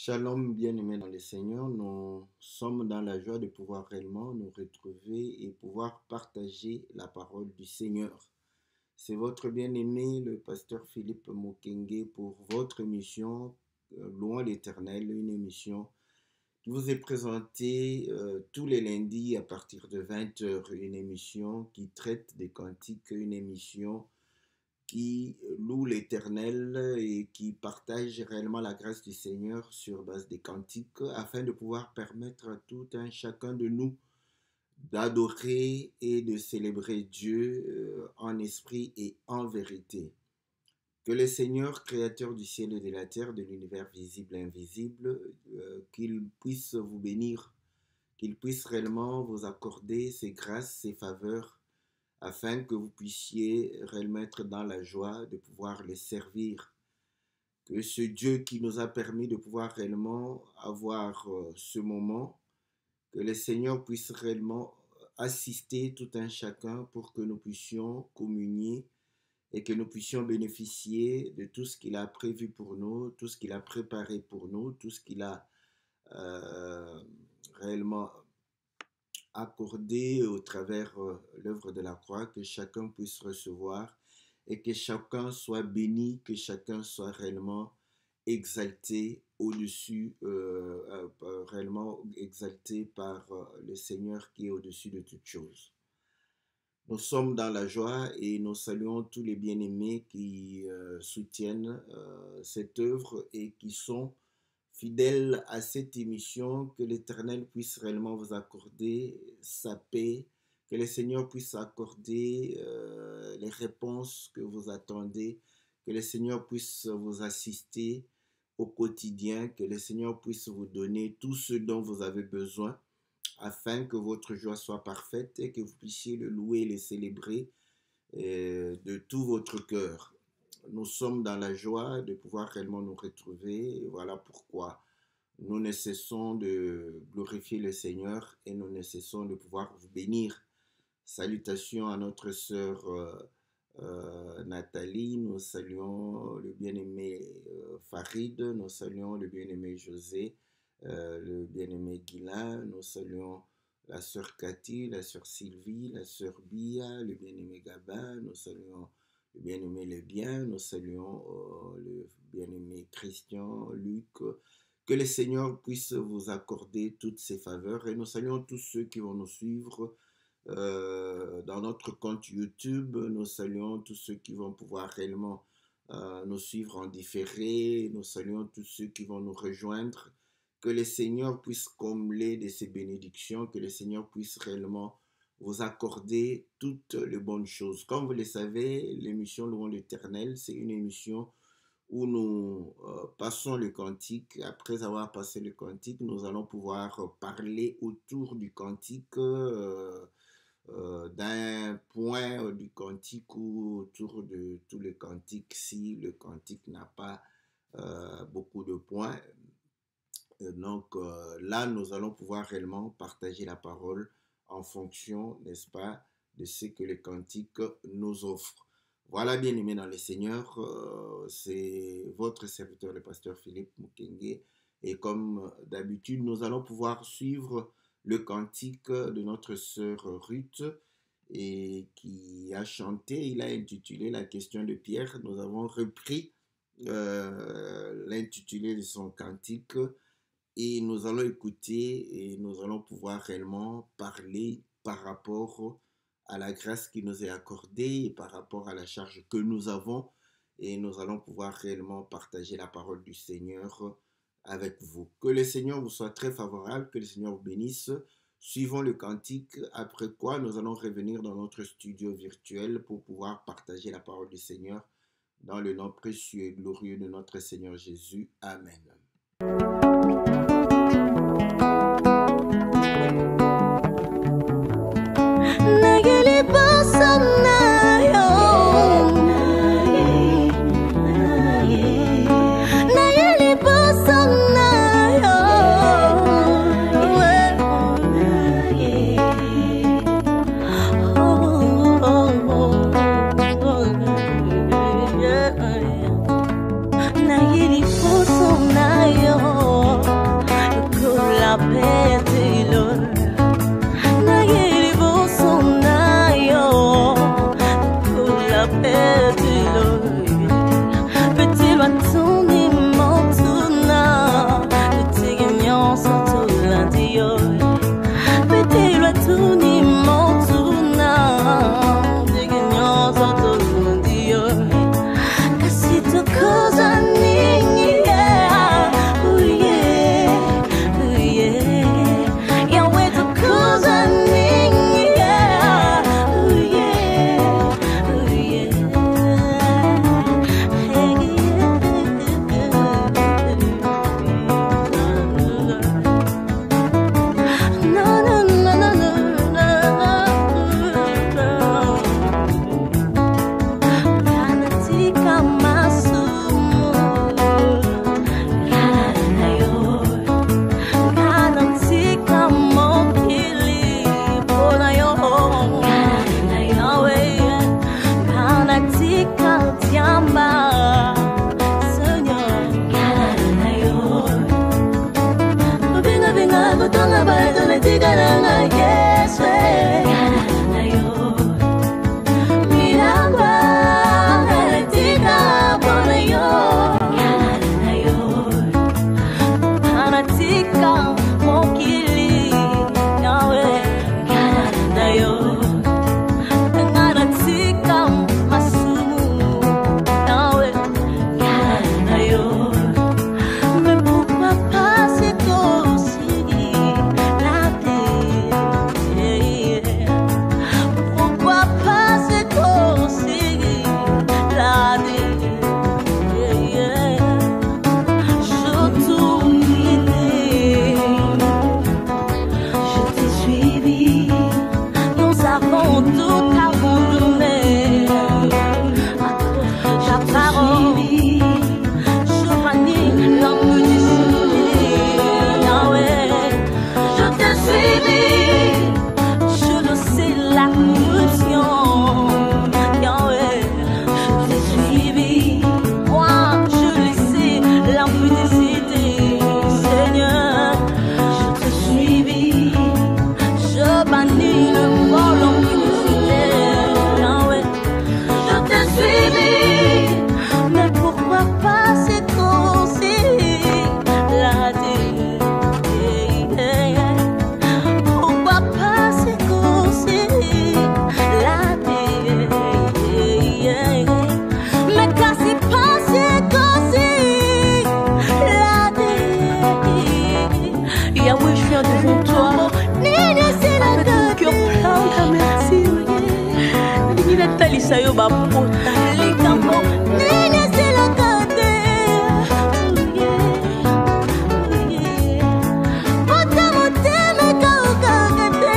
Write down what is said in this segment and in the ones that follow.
Shalom, bien-aimés dans le Seigneur, nous sommes dans la joie de pouvoir réellement nous retrouver et pouvoir partager la parole du Seigneur. C'est votre bien-aimé, le pasteur Philippe Mokenge, pour votre émission Louons l'Éternel, une émission qui vous est présentée tous les lundis à partir de 20 heures, une émission qui traite des cantiques, une émission qui loue l'Éternel et qui partage réellement la grâce du Seigneur sur base des cantiques afin de pouvoir permettre à tout un chacun de nous d'adorer et de célébrer Dieu en esprit et en vérité. Que le Seigneur, créateur du ciel et de la terre, de l'univers visible et invisible, qu'il puisse vous bénir, qu'il puisse réellement vous accorder ses grâces, ses faveurs, afin que vous puissiez réellement être dans la joie de pouvoir les servir. Que ce Dieu qui nous a permis de pouvoir réellement avoir ce moment, que le Seigneur puisse réellement assister tout un chacun pour que nous puissions communier et que nous puissions bénéficier de tout ce qu'il a prévu pour nous, tout ce qu'il a préparé pour nous, tout ce qu'il a réellement accordé au travers l'œuvre de la croix, que chacun puisse recevoir et que chacun soit béni, que chacun soit réellement exalté au-dessus, réellement exalté par le Seigneur qui est au-dessus de toutes choses. Nous sommes dans la joie et nous saluons tous les bien-aimés qui soutiennent cette œuvre et qui sont fidèles à cette émission. Que l'Éternel puisse réellement vous accorder sa paix, que le Seigneur puisse accorder les réponses que vous attendez, que le Seigneur puisse vous assister au quotidien, que le Seigneur puisse vous donner tout ce dont vous avez besoin, afin que votre joie soit parfaite et que vous puissiez le louer et le célébrer de tout votre cœur. Nous sommes dans la joie de pouvoir réellement nous retrouver. Et voilà pourquoi nous ne cessons de glorifier le Seigneur et nous ne cessons de pouvoir vous bénir. Salutations à notre sœur Nathalie, nous saluons le bien-aimé Farid, nous saluons le bien-aimé José, le bien-aimé Guilain, nous saluons la sœur Cathy, la sœur Sylvie, la sœur Bia, le bien-aimé Gabin, nous saluons le bien-aimé Le Bien, nous saluons le bien-aimé Christian, Luc. Que le Seigneur puisse vous accorder toutes ses faveurs et nous saluons tous ceux qui vont nous suivre dans notre compte YouTube. Nous saluons tous ceux qui vont pouvoir réellement nous suivre en différé. Nous saluons tous ceux qui vont nous rejoindre. Que le Seigneur puisse combler de ses bénédictions, que le Seigneur puisse réellement vous accorder toutes les bonnes choses. Comme vous le savez, l'émission Louons l'Éternel, c'est une émission où nous passons le cantique. Après avoir passé le cantique, nous allons pouvoir parler autour du cantique, d'un point du cantique ou autour de tout le cantique, si le cantique n'a pas beaucoup de points. Donc là, nous allons pouvoir réellement partager la parole en fonction, n'est-ce pas, de ce que le cantique nous offre. Voilà, bien-aimés dans le Seigneur, c'est votre serviteur, le pasteur Philippe Mokenge. Et comme d'habitude, nous allons pouvoir suivre le cantique de notre sœur Ruth, et qui a chanté, il a intitulé La question de Pierre. Nous avons repris l'intitulé de son cantique. Et nous allons écouter et nous allons pouvoir réellement parler par rapport à la grâce qui nous est accordée et par rapport à la charge que nous avons. Et nous allons pouvoir réellement partager la parole du Seigneur avec vous. Que le Seigneur vous soit très favorable, que le Seigneur vous bénisse. Suivons le cantique, après quoi nous allons revenir dans notre studio virtuel pour pouvoir partager la parole du Seigneur dans le nom précieux et glorieux de notre Seigneur Jésus. Amen. Nairi poso na yo Sayo ba puta likambo nene sela kate puta muteme kauka kate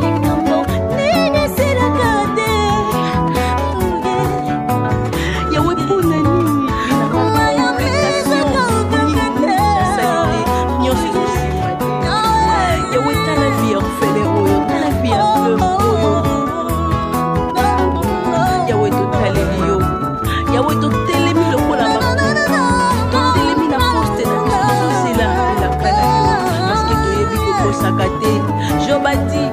likambo nene sela kate ya wepuna ni Jobati,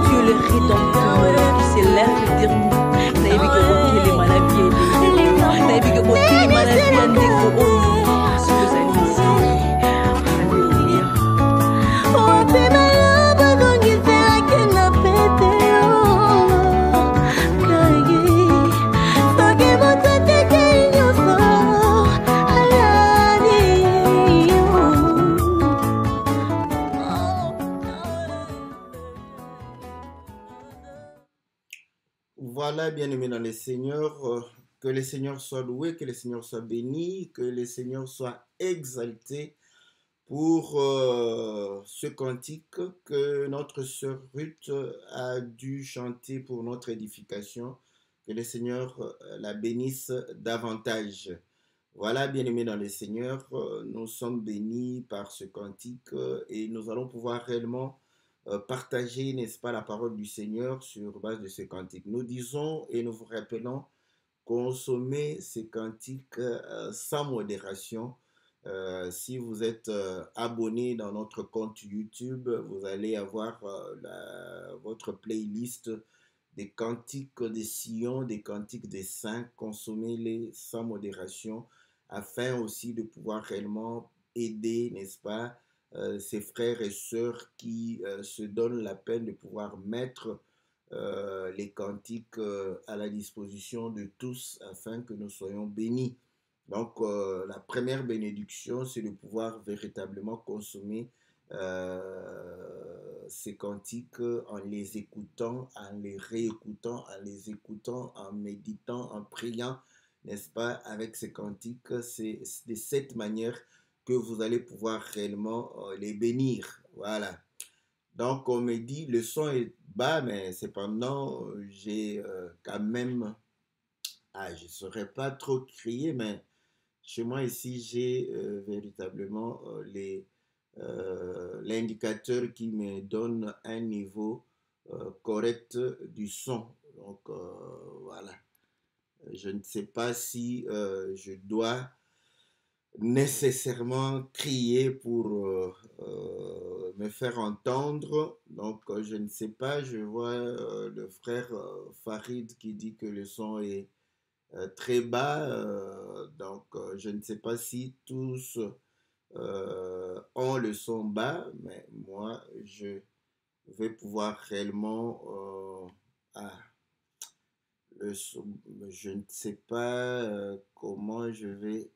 tu es le rédempteur qui s'élève le dernier. Naïbi que vous les maladies, naïbi que vous les maladies, si vous allez ici. Alléluia. Oh, t'es malade, donc il fait la canapé. Voilà, bien-aimés dans le Seigneur, que le Seigneur soit loué, que le Seigneur soit béni, que le Seigneur soit exalté pour ce cantique que notre sœur Ruth a dû chanter pour notre édification. Que le Seigneur la bénisse davantage. Voilà, bien-aimés dans le Seigneur, nous sommes bénis par ce cantique et nous allons pouvoir réellement partager, n'est-ce pas, la parole du Seigneur sur base de ce cantique. Nous disons et nous vous rappelons, consommez ces cantiques sans modération. Si vous êtes abonné dans notre compte YouTube, vous allez avoir votre playlist des cantiques des Sion, des cantiques des saints. Consommez-les sans modération afin aussi de pouvoir réellement aider, n'est-ce pas, ces frères et sœurs qui se donnent la peine de pouvoir mettre les cantiques à la disposition de tous afin que nous soyons bénis. Donc la première bénédiction, c'est de pouvoir véritablement consommer ces cantiques en les écoutant, en les réécoutant, en les écoutant, en méditant, en priant, n'est-ce pas, avec ces cantiques. C'est de cette manière que vous allez pouvoir réellement les bénir. Voilà. Donc, on me dit, le son est bas, mais cependant, j'ai quand même... je ne saurais pas trop crier, mais chez moi ici, j'ai véritablement l'indicateur qui me donne un niveau correct du son. Donc, voilà. Je ne sais pas si je dois nécessairement crier pour me faire entendre. Donc, je ne sais pas. Je vois le frère Farid qui dit que le son est très bas. Donc, je ne sais pas si tous ont le son bas, mais moi, je vais pouvoir réellement... je ne sais pas comment je vais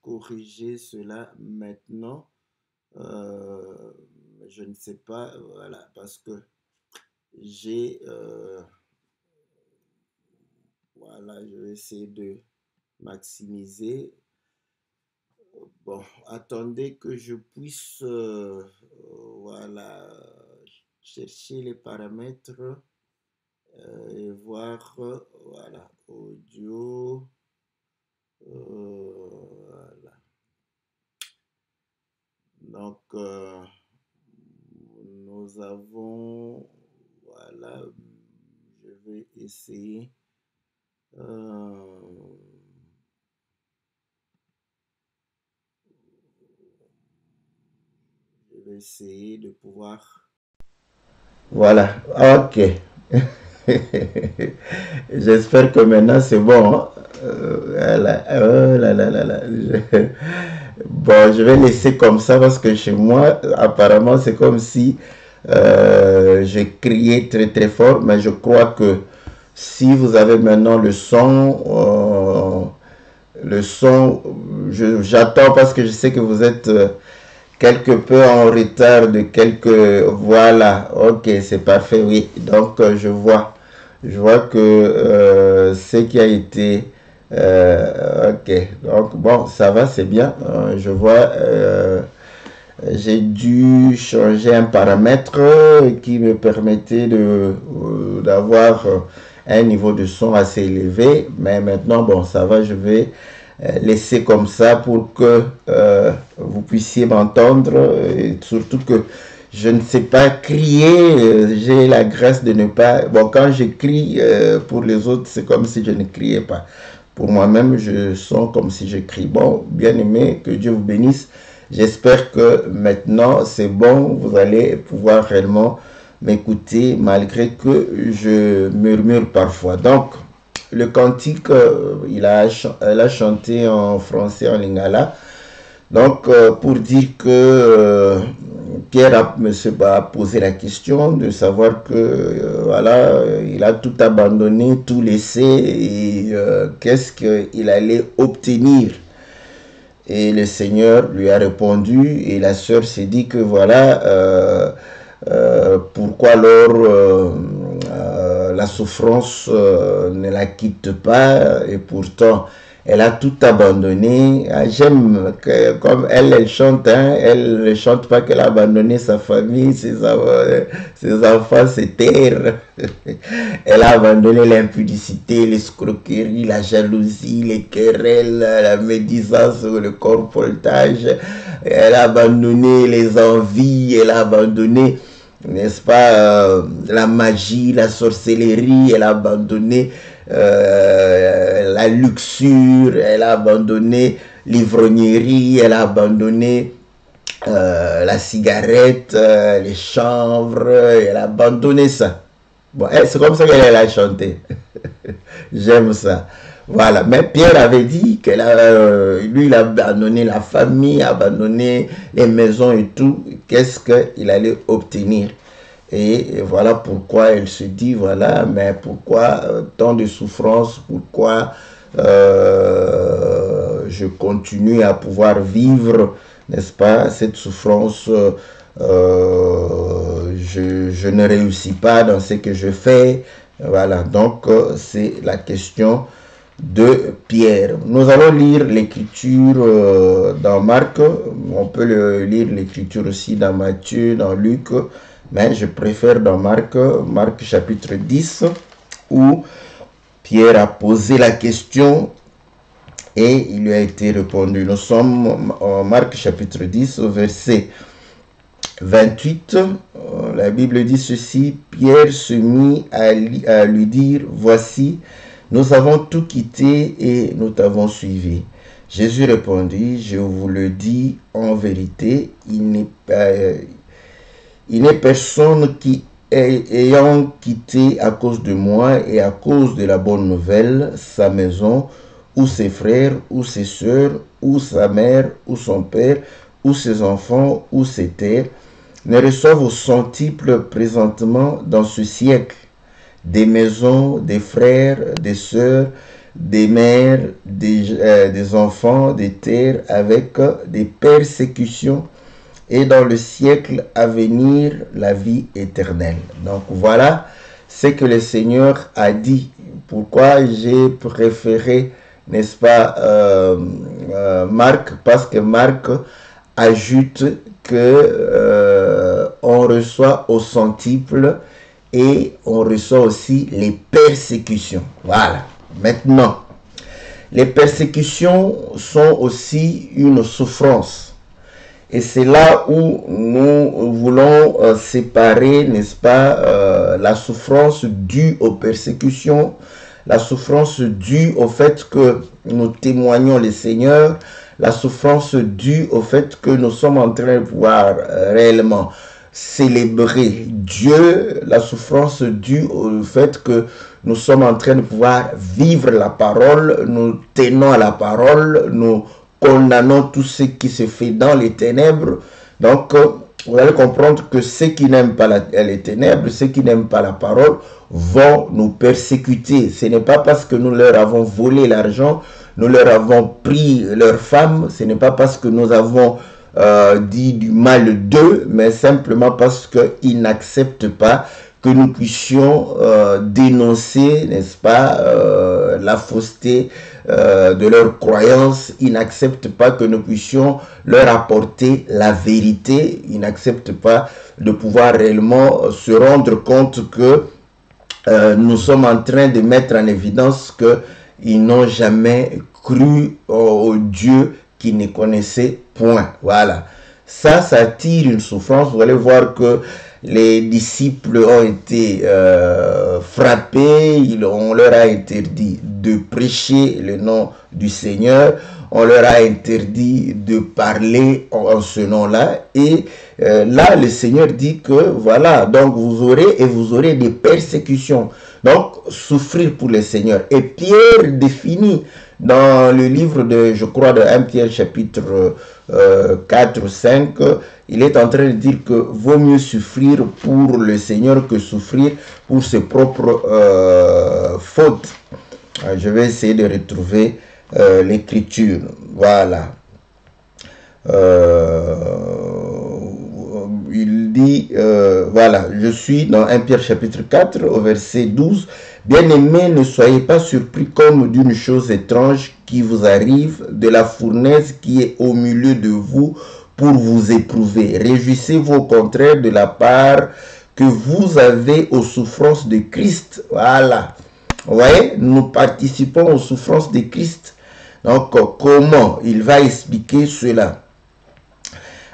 corriger cela maintenant. Je ne sais pas, voilà, parce que j'ai... voilà, je vais essayer de maximiser. Bon, attendez que je puisse, voilà, chercher les paramètres et voir, voilà, audio, voilà. Donc, nous avons, voilà, je vais essayer. Je vais essayer de pouvoir. Voilà, ok. J'espère que maintenant c'est bon. Hein. Voilà. Oh là là là là. Bon, je vais laisser comme ça parce que chez moi, apparemment, c'est comme si je criais très très fort. Mais je crois que si vous avez maintenant le son, j'attends parce que je sais que vous êtes quelque peu en retard de quelques... Voilà, ok, c'est parfait, oui. Donc, je vois que ce qui a été... ok, donc bon, ça va, c'est bien. Je vois, j'ai dû changer un paramètre qui me permettait d'avoir un niveau de son assez élevé. Mais maintenant, bon, ça va, je vais laisser comme ça pour que vous puissiez m'entendre. Et surtout que je ne sais pas crier, j'ai la grâce de ne pas... Bon, quand je crie pour les autres, c'est comme si je ne criais pas. Pour moi-même, je sens comme si je crie. Bon, bien aimé, que Dieu vous bénisse. J'espère que maintenant, c'est bon, vous allez pouvoir réellement m'écouter malgré que je murmure parfois. Donc, le cantique, elle a chanté en français, en lingala. Donc, pour dire que Pierre a posé la question de savoir que, voilà, il a tout abandonné, tout laissé, et qu'est-ce qu'il allait obtenir. Et le Seigneur lui a répondu, et la sœur s'est dit que, voilà, pourquoi alors la souffrance ne la quitte pas, et pourtant elle a tout abandonné. J'aime comme elle chante, hein, elle ne chante pas qu'elle a abandonné sa famille, ses enfants, ses terres. Elle a abandonné l'impudicité, l'escroquerie, la jalousie, les querelles, la médisance, le colportage. Elle a abandonné les envies, elle a abandonné, n'est-ce pas, la magie, la sorcellerie, elle a abandonné la luxure, elle a abandonné l'ivrognerie, elle a abandonné la cigarette, les chanvres, elle a abandonné ça. Bon, c'est comme ça qu'elle a chanté. J'aime ça. Voilà, mais Pierre avait dit qu'il lui, il a abandonné la famille, abandonné les maisons et tout. Qu'est-ce qu'il allait obtenir? Et voilà pourquoi elle se dit, voilà, mais pourquoi tant de souffrance, pourquoi je continue à pouvoir vivre, n'est-ce pas, cette souffrance, je ne réussis pas dans ce que je fais. Voilà, donc c'est la question de Pierre. Nous allons lire l'écriture dans Marc, on peut lire l'écriture aussi dans Matthieu, dans Luc, mais je préfère dans Marc chapitre 10, où Pierre a posé la question et il lui a été répondu. Nous sommes en Marc chapitre 10, verset 28. la Bible dit ceci, Pierre se mit à lui dire, voici, nous avons tout quitté et nous t'avons suivi. Jésus répondit, je vous le dis en vérité, il n'est personne qui, ayant quitté à cause de moi et à cause de la bonne nouvelle, sa maison, ou ses frères, ou ses sœurs, ou sa mère, ou son père, ou ses enfants, ou ses terres, ne reçoivent au centuple présentement dans ce siècle des maisons, des frères, des sœurs, des mères, des enfants, des terres, avec des persécutions, et dans le siècle à venir, la vie éternelle. Donc voilà ce que le Seigneur a dit. Pourquoi j'ai préféré, n'est-ce pas, Marc, parce que Marc ajoute que on reçoit au centuple et on reçoit aussi les persécutions. Voilà. Maintenant, les persécutions sont aussi une souffrance. Et c'est là où nous voulons séparer, n'est-ce pas, la souffrance due aux persécutions, la souffrance due au fait que nous témoignons le Seigneur, la souffrance due au fait que nous sommes en train de pouvoir réellement célébrer Dieu, la souffrance due au fait que nous sommes en train de pouvoir vivre la parole, nous tenons à la parole, nous condamnons tout ce qui se fait dans les ténèbres. Donc, vous allez comprendre que ceux qui n'aiment pas les ténèbres, ceux qui n'aiment pas la parole, vont nous persécuter. Ce n'est pas parce que nous leur avons volé l'argent, nous leur avons pris leurs femmes, ce n'est pas parce que nous avons dit du mal d'eux, mais simplement parce qu'ils n'acceptent pas que nous puissions dénoncer, n'est-ce pas, la fausseté de leurs croyances. Ils n'acceptent pas que nous puissions leur apporter la vérité. Ils n'acceptent pas de pouvoir réellement se rendre compte que nous sommes en train de mettre en évidence qu'ils n'ont jamais cru au Dieu qu'ils ne connaissaient point. Voilà. Ça attire une souffrance. Vous allez voir que les disciples ont été frappés, on leur a interdit de prêcher le nom du Seigneur, on leur a interdit de parler en ce nom-là, et là le Seigneur dit que voilà, donc vous aurez des persécutions, donc souffrir pour le Seigneur. Et Pierre définit dans le livre de, je crois, de 1 Pierre chapitre 4 ou 5, il est en train de dire que vaut mieux souffrir pour le Seigneur que souffrir pour ses propres fautes. Je vais essayer de retrouver l'écriture. Voilà. Il dit, voilà, je suis dans 1 Pierre chapitre 4 au verset 12. Bien-aimés, ne soyez pas surpris comme d'une chose étrange qui vous arrive, de la fournaise qui est au milieu de vous pour vous éprouver. Réjouissez-vous au contraire de la part que vous avez aux souffrances de Christ. Voilà. Vous voyez, nous participons aux souffrances de Christ. Donc, comment? Il va expliquer cela.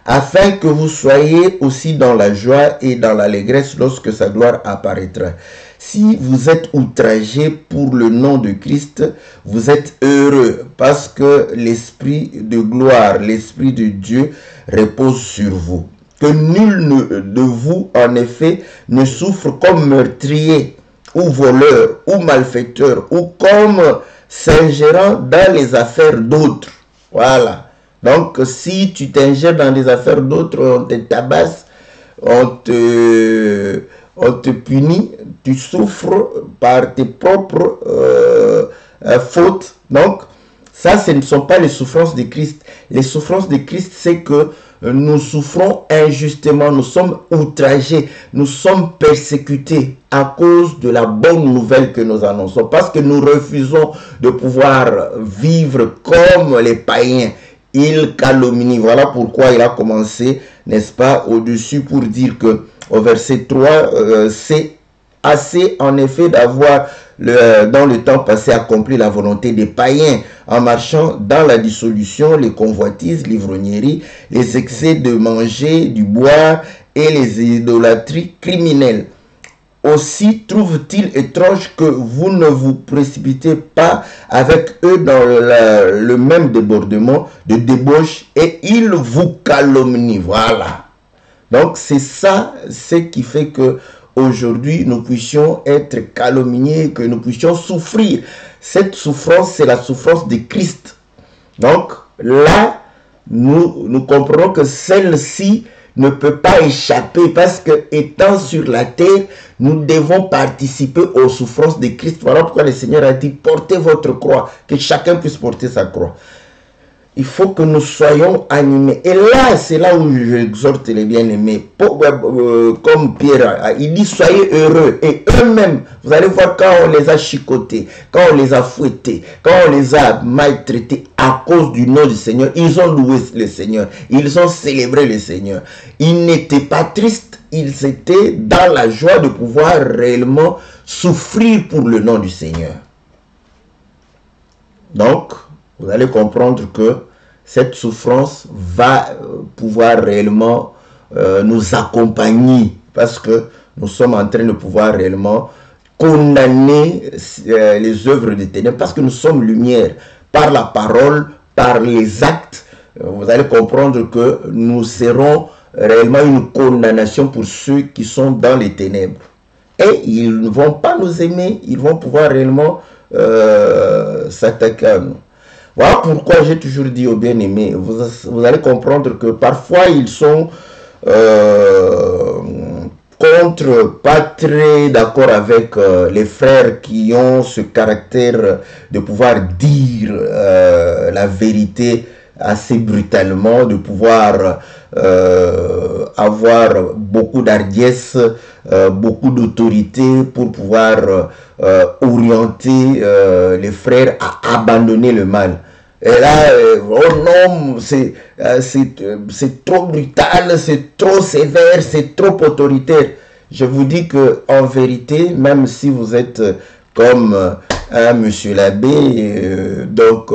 Afin que vous soyez aussi dans la joie et dans l'allégresse lorsque sa gloire apparaîtra. Si vous êtes outragés pour le nom de Christ, vous êtes heureux parce que l'esprit de gloire, l'esprit de Dieu repose sur vous. Que nul de vous, en effet, ne souffre comme meurtrier ou voleur ou malfaiteur ou comme s'ingérant dans les affaires d'autres. Voilà. Donc, si tu t'ingères dans les affaires d'autres, on te tabasse, on te punit, tu souffres par tes propres fautes. Donc, ça, ce ne sont pas les souffrances de Christ. Les souffrances de Christ, c'est que nous souffrons injustement, nous sommes outragés, nous sommes persécutés à cause de la bonne nouvelle que nous annonçons. Parce que nous refusons de pouvoir vivre comme les païens. Il calomnie. Voilà pourquoi il a commencé, n'est-ce pas, au-dessus pour dire que au verset 3, c'est assez en effet d'avoir dans le temps passé accompli la volonté des païens en marchant dans la dissolution, les convoitises, l'ivrognerie, les excès de manger, du boire et les idolâtries criminelles. Aussi trouve-t-il étrange que vous ne vous précipitez pas avec eux dans le même débordement de débauche et ils vous calomnient. Voilà. Donc c'est ça ce qui fait que aujourd'hui nous puissions être calomniés, que nous puissions souffrir. Cette souffrance, c'est la souffrance de Christ. Donc là, nous comprenons que celle-ci ne peut pas échapper parce que étant sur la terre, nous devons participer aux souffrances de Christ. Voilà pourquoi le Seigneur a dit, portez votre croix, que chacun puisse porter sa croix. Il faut que nous soyons animés. Et là, c'est là où j'exhorte les bien-aimés. Comme Pierre, il dit, soyez heureux. Et eux-mêmes, vous allez voir quand on les a chicotés, quand on les a fouettés, quand on les a maltraités à cause du nom du Seigneur, ils ont loué le Seigneur. Ils ont célébré le Seigneur. Ils n'étaient pas tristes. Ils étaient dans la joie de pouvoir réellement souffrir pour le nom du Seigneur. Donc, vous allez comprendre que cette souffrance va pouvoir réellement nous accompagner parce que nous sommes en train de pouvoir réellement condamner les œuvres des ténèbres parce que nous sommes lumière par la parole, par les actes. Vous allez comprendre que nous serons réellement une condamnation pour ceux qui sont dans les ténèbres. Et ils ne vont pas nous aimer, ils vont pouvoir réellement s'attaquer à nous. Voilà pourquoi j'ai toujours dit aux bien-aimés, vous allez comprendre que parfois ils sont pas très d'accord avec les frères qui ont ce caractère de pouvoir dire la vérité assez brutalement, de pouvoir avoir beaucoup d'hardiesse, beaucoup d'autorité pour pouvoir orienter les frères à abandonner le mal. Et là, oh non, c'est trop brutal, c'est trop sévère, c'est trop autoritaire. Je vous dis que en vérité, même si vous êtes comme monsieur l'abbé, donc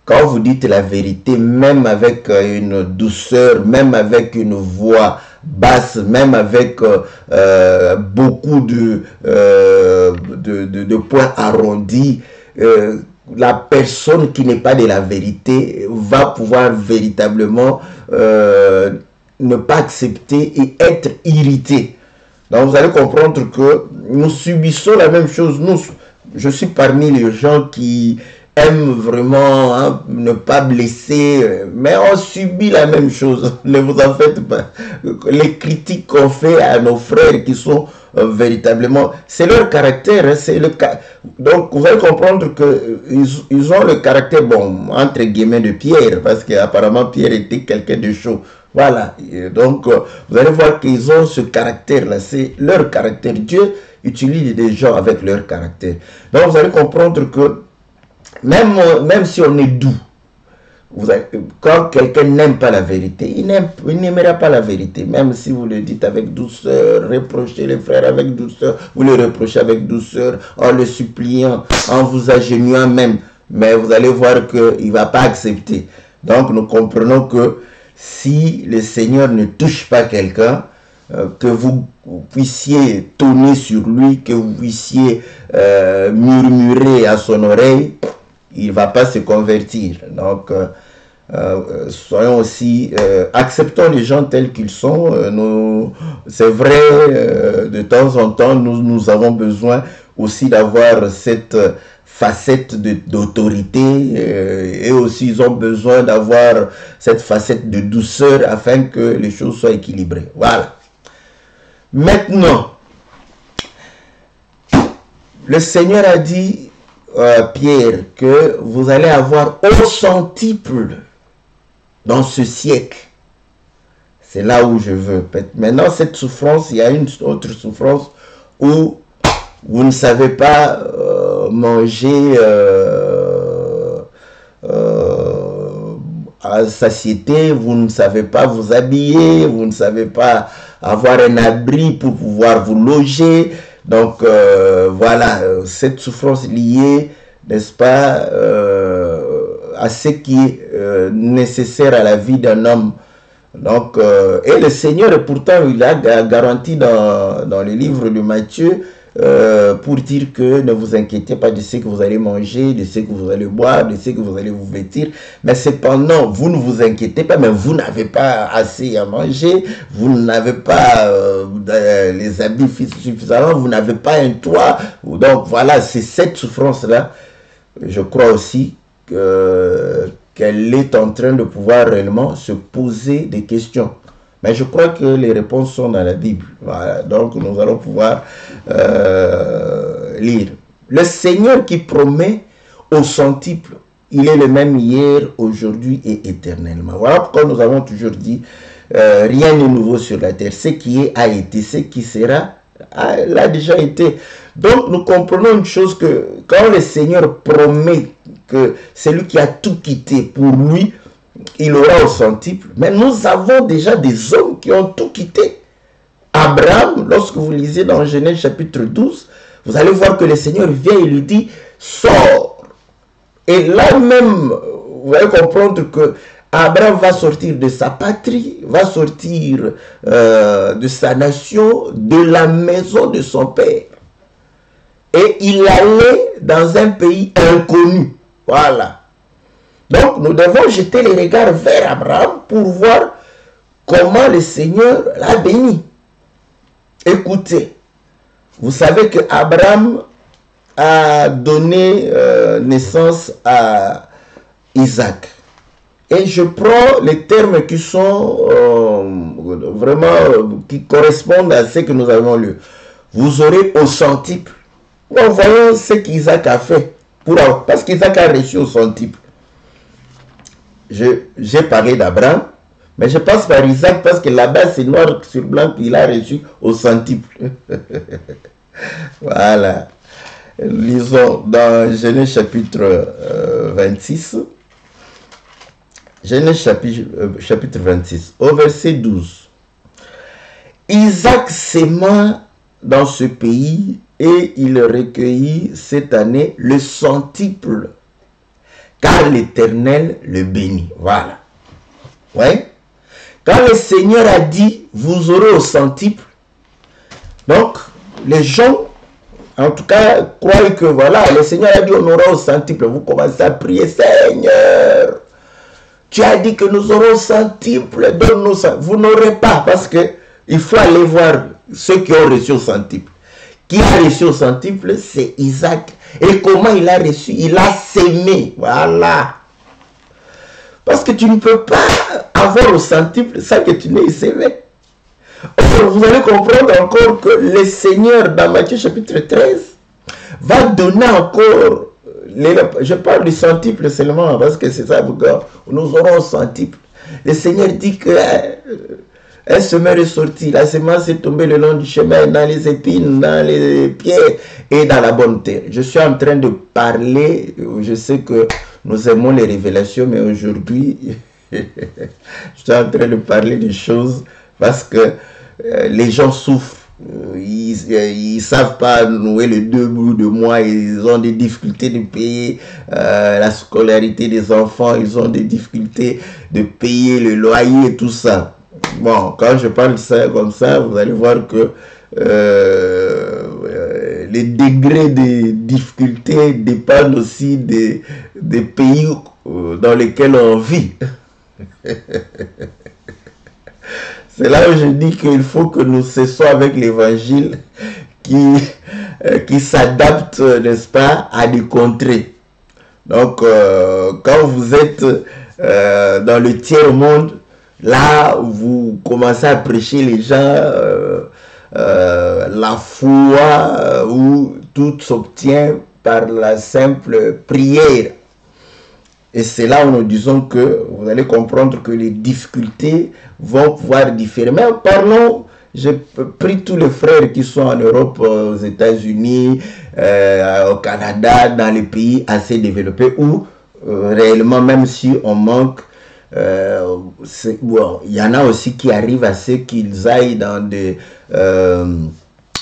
quand vous dites la vérité, même avec une douceur, même avec une voix basse, même avec beaucoup de points arrondis, la personne qui n'est pas de la vérité va pouvoir véritablement ne pas accepter et être irrité. Donc vous allez comprendre que nous subissons la même chose. Je suis parmi les gens qui aiment vraiment ne pas blesser, mais on subit la même chose. Ne vous en faites pas. Les critiques qu'on fait à nos frères qui sont véritablement, c'est leur caractère, donc vous allez comprendre que ils ont le caractère, bon, entre guillemets, de Pierre, parce qu'apparemment Pierre était quelqu'un de chaud. Voilà, et donc vous allez voir qu'ils ont ce caractère-là, c'est leur caractère. Dieu utilise des gens avec leur caractère. Donc vous allez comprendre que même si on est doux, quand quelqu'un n'aime pas la vérité, il n'aimera pas la vérité. Même si vous le dites avec douceur, reprochez les frères avec douceur, vous le reprochez avec douceur, en le suppliant, en vous agenouillant même. Mais vous allez voir qu'il ne va pas accepter. Donc nous comprenons que si le Seigneur ne touche pas quelqu'un, que vous puissiez tonner sur lui, que vous puissiez murmurer à son oreille, il ne va pas se convertir. Donc, soyons aussi, acceptons les gens tels qu'ils sont. C'est vrai, de temps en temps, nous avons besoin aussi d'avoir cette facette d'autorité et aussi ils ont besoin d'avoir cette facette de douceur afin que les choses soient équilibrées. Voilà. Maintenant, le Seigneur a dit Pierre que vous allez avoir au centuple dans ce siècle. C'est là où je veux. Maintenant, cette souffrance, il y a une autre souffrance où vous ne savez pas manger à satiété, vous ne savez pas vous habiller, vous ne savez pas avoir un abri pour pouvoir vous loger. Donc, voilà, cette souffrance liée, n'est-ce pas, à ce qui est nécessaire à la vie d'un homme. Donc, et le Seigneur, pourtant, il a garanti dans le livre de Matthieu, pour dire que ne vous inquiétez pas de ce que vous allez manger, de ce que vous allez boire, de ce que vous allez vous vêtir. Mais cependant, vous ne vous inquiétez pas, mais vous n'avez pas assez à manger, vous n'avez pas les habits suffisants, vous n'avez pas un toit. Donc voilà, c'est cette souffrance-là, je crois aussi qu'elle est en train de pouvoir réellement se poser des questions. Mais je crois que les réponses sont dans la Bible. Voilà. Donc nous allons pouvoir lire. Le Seigneur qui promet au centuple, il est le même hier, aujourd'hui et éternellement. Voilà pourquoi nous avons toujours dit, rien n'est nouveau sur la terre. Ce qui est a été, ce qui sera l'a déjà été. Donc nous comprenons une chose, que quand le Seigneur promet que celui qui a tout quitté pour lui, il aura au centuple. Mais nous avons déjà des hommes qui ont tout quitté. Abraham, lorsque vous lisez dans Genèse chapitre 12, vous allez voir que le Seigneur vient et lui dit, sors. Et là même, vous allez comprendre que Abraham va sortir de sa patrie, va sortir de sa nation, de la maison de son père. Et il allait dans un pays inconnu. Voilà. Donc, nous devons jeter les regards vers Abraham pour voir comment le Seigneur l'a béni. Écoutez, vous savez que Abraham a donné naissance à Isaac. Et je prends les termes qui sont vraiment, qui correspondent à ce que nous avons lu. Vous aurez au centuple. Bon, voyons ce qu'Isaac a fait. Parce qu'Isaac a reçu au centuple. J'ai parlé d'Abraham, mais je passe par Isaac parce que là-bas, c'est noir sur blanc qu'il a reçu au centuple. Voilà. Lisons dans Genèse chapitre 26. Genèse chapitre 26, au verset 12. Isaac s'aima dans ce pays et il recueillit cette année le centuple, car l'Éternel le bénit. Voilà. Ouais. Quand le Seigneur a dit, vous aurez au centuple, donc les gens, en tout cas, croient que voilà, le Seigneur a dit, on aura au centuple. Vous commencez à prier, Seigneur, tu as dit que nous aurons au centuple, donne-nous ça. Vous n'aurez pas, parce que il faut aller voir ceux qui ont reçu au centuple. Qui a reçu au centuple, c'est Isaac. Et comment il a reçu? Il a sémé. Voilà. Parce que tu ne peux pas avoir au centuple sans que tu n'aies sémé. Vous allez comprendre encore que le Seigneur, dans Matthieu chapitre 13, va donner encore, je parle du centuple seulement, parce que c'est ça, nous aurons au centuple. Le Seigneur dit que un semeur est sorti, la semence est tombée le long du chemin, dans les épines, dans les pierres et dans la bonne terre. Je suis en train de parler, je sais que nous aimons les révélations, mais aujourd'hui, je suis en train de parler des choses parce que les gens souffrent. Ils ne savent pas nouer les deux bouts de mois, ils ont des difficultés de payer la scolarité des enfants, ils ont des difficultés de payer le loyer et tout ça. Bon, quand je parle de ça comme ça, vous allez voir que les degrés de difficulté dépendent aussi des pays dans lesquels on vit. C'est là où je dis qu'il faut que nous cessons avec l'évangile qui s'adapte, n'est-ce pas, à des contrées. Donc, quand vous êtes dans le tiers-monde, là, vous commencez à prêcher les gens la foi où tout s'obtient par la simple prière. Et c'est là où nous disons que vous allez comprendre que les difficultés vont pouvoir différer. Mais parlons, j'ai pris tous les frères qui sont en Europe, aux États-Unis, au Canada, dans les pays assez développés où réellement, même si on manque, bon, il y en a aussi qui arrivent à ce qu'ils aillent dans des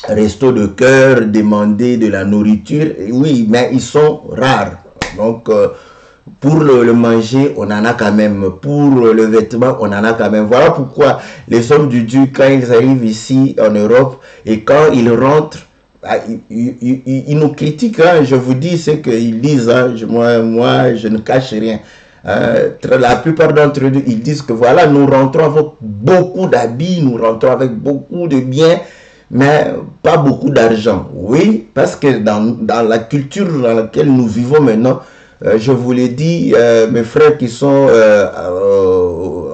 restos de cœur, demander de la nourriture. Oui, mais ils sont rares. Donc, pour le manger, on en a quand même. Pour le vêtement, on en a quand même. Voilà pourquoi les hommes du Dieu, quand ils arrivent ici en Europe et quand ils rentrent, ils nous critiquent. Hein, je vous dis ce qu'ils disent. Hein, moi, je ne cache rien. La plupart d'entre eux, ils disent que voilà, nous rentrons avec beaucoup d'habits, nous rentrons avec beaucoup de biens, mais pas beaucoup d'argent. Oui, parce que dans la culture dans laquelle nous vivons maintenant, je vous l'ai dit, mes frères qui sont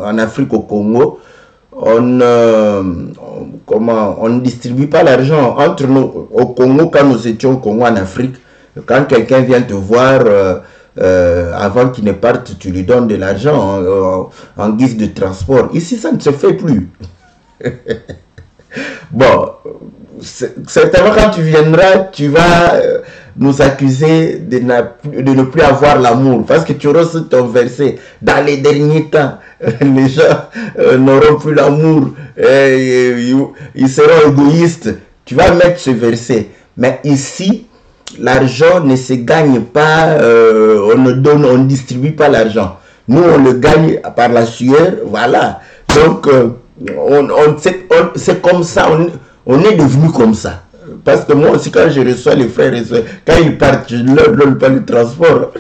en Afrique, au Congo, on ne distribue pas l'argent entre nous. Au Congo, quand nous étions au Congo, en Afrique, quand quelqu'un vient te voir, avant qu'il ne parte, tu lui donnes de l'argent en guise de transport. Ici, ça ne se fait plus. Bon, certainement quand tu viendras, tu vas nous accuser de ne plus avoir l'amour, parce que tu auras ton verset. Dans les derniers temps, les gens n'auront plus l'amour, ils seront égoïstes. Tu vas mettre ce verset. Mais ici, l'argent ne se gagne pas, on ne distribue pas l'argent. Nous, on le gagne par la sueur, voilà. Donc, c'est comme ça, on est devenu comme ça. Parce que moi aussi, quand je reçois les frères et soeurs, quand ils partent, je ne leur donne pas le transport.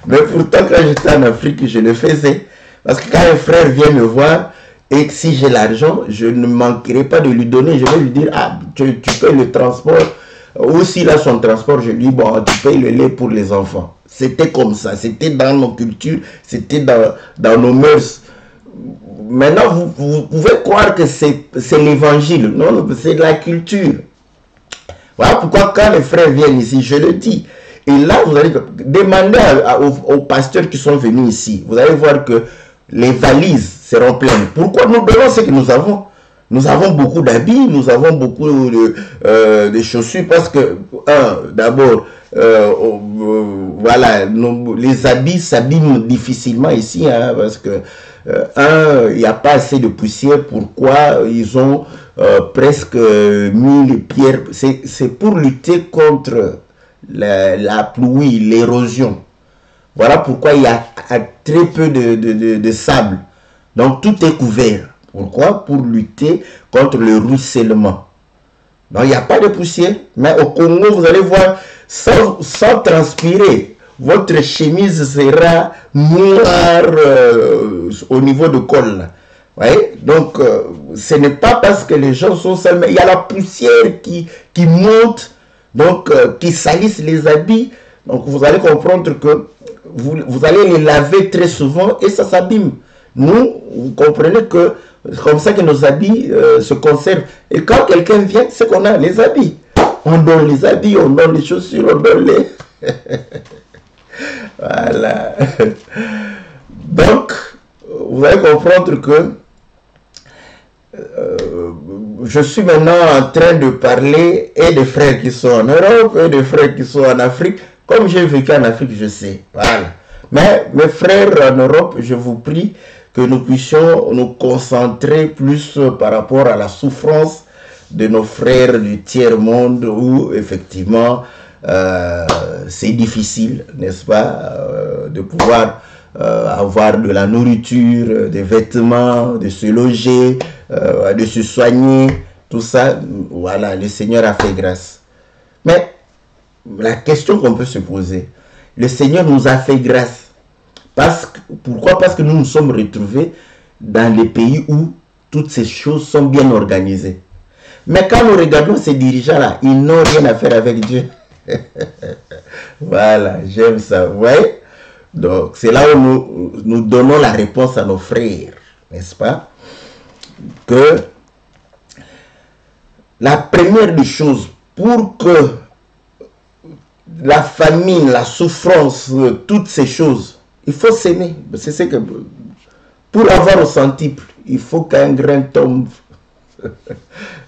Mais pourtant, quand j'étais en Afrique, je le faisais. Parce que quand un frère vient me voir, et si j'ai l'argent, je ne manquerai pas de lui donner. Je vais lui dire, ah, tu payes le transport. Ou s'il a son transport, je lui dis, bon, tu payes le lait pour les enfants. C'était comme ça, c'était dans nos cultures, c'était dans nos mœurs. Maintenant, vous pouvez croire que c'est l'évangile. Non, c'est de la culture. Voilà pourquoi quand les frères viennent ici, je le dis. Et là, vous allez demander aux pasteurs qui sont venus ici. Vous allez voir que les valises seront pleines. Pourquoi nous donnons ce que nous avons? Nous avons beaucoup d'habits, nous avons beaucoup de chaussures parce que, d'abord, voilà, les habits s'abîment difficilement ici, hein, parce que, il n'y a pas assez de poussière. Pourquoi ils ont presque mis les pierres? C'est pour lutter contre la pluie, l'érosion. Voilà pourquoi il y a très peu de sable. Donc tout est couvert. Pourquoi? Pour lutter contre le ruissellement. Donc il n'y a pas de poussière. Mais au Congo, vous allez voir, sans transpirer, votre chemise sera noire au niveau de col. Ouais? Donc ce n'est pas parce que les gens sont seuls, mais il y a la poussière qui monte, donc qui salisse les habits. Donc vous allez comprendre que vous allez les laver très souvent et ça s'abîme. Nous, vous comprenez que c'est comme ça que nos habits se conservent. Et quand quelqu'un vient, c'est qu'on a les habits. On donne les habits, on donne les chaussures, on donne les... Voilà. Donc, vous allez comprendre que je suis maintenant en train de parler et des frères qui sont en Europe et des frères qui sont en Afrique. Comme j'ai vécu en Afrique, je sais. Voilà. Mais mes frères en Europe, je vous prie que nous puissions nous concentrer plus par rapport à la souffrance de nos frères du tiers-monde où effectivement c'est difficile, n'est-ce pas, de pouvoir avoir de la nourriture, des vêtements, de se loger, de se soigner, tout ça. Voilà, le Seigneur a fait grâce. Mais la question qu'on peut se poser, le Seigneur nous a fait grâce. Pourquoi? Parce que nous nous sommes retrouvés dans les pays où toutes ces choses sont bien organisées. Mais quand nous regardons ces dirigeants-là, ils n'ont rien à faire avec Dieu. Voilà, j'aime ça. Vous voyez? Donc, c'est là où nous donnons la réponse à nos frères, n'est-ce pas? Que la première des choses, pour que la famine, la souffrance, toutes ces choses, il faut s'aimer. C'est ce que pour avoir au centuple, il faut qu'un grain tombe.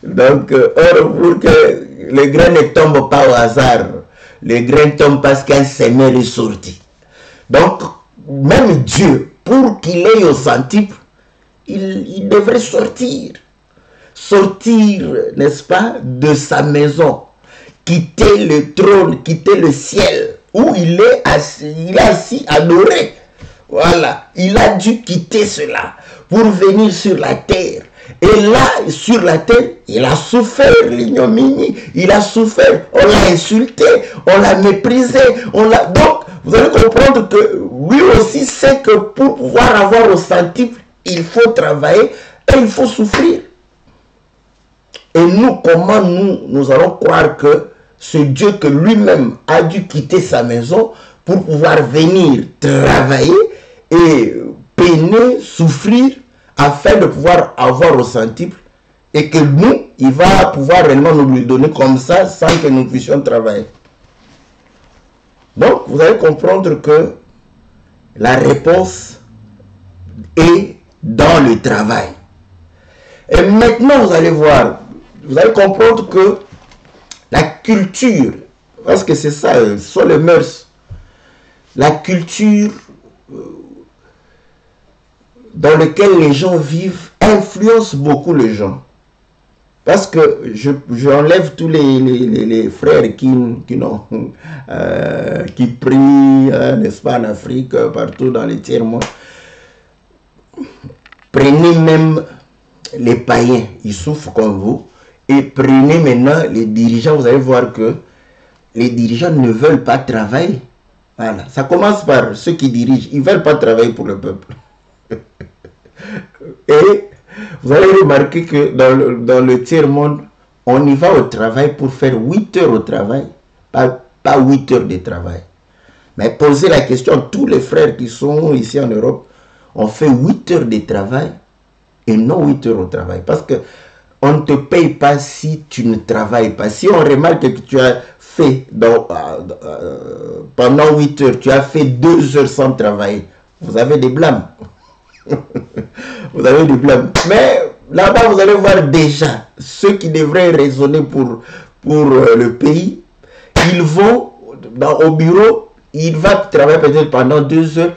Donc, pour que les grains ne tombent pas au hasard, les grains tombent parce qu'un semeur est sorti. Donc, même Dieu, pour qu'il ait au centuple, il devrait sortir. sortir, n'est-ce pas, de sa maison, quitter le trône, quitter le ciel, où il est assis adoré. Voilà, il a dû quitter cela pour venir sur la terre. Et là, sur la terre, il a souffert l'ignominie, il a souffert, on l'a insulté, on l'a méprisé, Donc, vous allez comprendre que lui aussi sait que pour pouvoir avoir au centuple, il faut travailler et il faut souffrir. Et nous, comment nous allons croire que ce Dieu que lui-même a dû quitter sa maison pour pouvoir venir travailler et peiner, souffrir, afin de pouvoir avoir au centuple, et que nous, il va pouvoir réellement nous lui donner comme ça, sans que nous puissions travailler. Donc, vous allez comprendre que la réponse est dans le travail. Et maintenant, vous allez voir, vous allez comprendre que la culture, parce que c'est ça, ce sont les mœurs, la culture dans laquelle les gens vivent influence beaucoup les gens. Parce que j'enlève tous les frères qui prient, n'est-ce pas, en Afrique, partout dans les tiers-mondes. Prenez même les païens, ils souffrent comme vous. Et prenez maintenant les dirigeants, vous allez voir que les dirigeants ne veulent pas travailler. Voilà, ça commence par ceux qui dirigent, ils ne veulent pas travailler pour le peuple. Et vous allez remarquer que dans le tiers-monde, on y va au travail pour faire 8 heures au travail, pas 8 heures de travail. Mais posez la question à tous les frères qui sont ici en Europe, on fait 8 heures de travail et non 8 heures au travail. Parce que on ne te paye pas si tu ne travailles pas. Si on remarque que tu as fait pendant 8 heures, tu as fait 2 heures sans travailler, vous avez des blâmes. Vous avez des blâmes. Mais là-bas, vous allez voir déjà ceux qui devraient raisonner pour le pays. Ils vont au bureau, ils vont travailler peut-être pendant 2 heures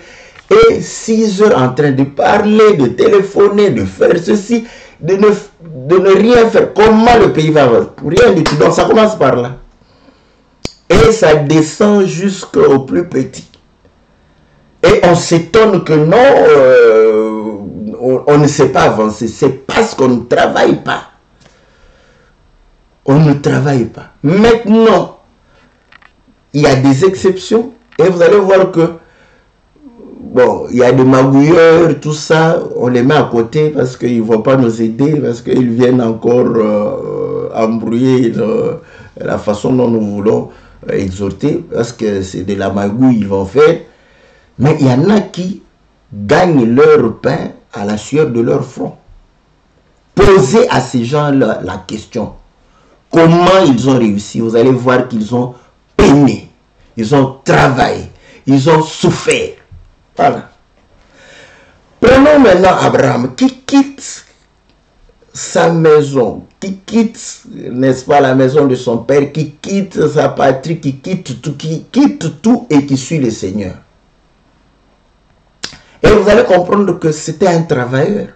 et 6 heures en train de parler, de téléphoner, de faire ceci, de ne rien faire. Comment le pays va avancer? Rien du tout. Donc ça commence par là. Et ça descend jusqu'au plus petit. Et on s'étonne que non, on ne sait pas avancer. C'est parce qu'on ne travaille pas. On ne travaille pas. Maintenant, il y a des exceptions. Et vous allez voir que, bon, il y a des magouilleurs, tout ça, on les met à côté parce qu'ils ne vont pas nous aider, parce qu'ils viennent encore embrouiller la façon dont nous voulons exhorter, parce que c'est de la magouille qu'ils vont faire. Mais il y en a qui gagnent leur pain à la sueur de leur front. Posez à ces gens-là la question. Comment ils ont réussi? Vous allez voir qu'ils ont peiné. Ils ont travaillé. Ils ont souffert. Voilà. Prenons maintenant Abraham qui quitte sa maison, qui quitte, n'est-ce pas, la maison de son père, qui quitte sa patrie, qui quitte tout et qui suit le Seigneur. Et vous allez comprendre que c'était un travailleur.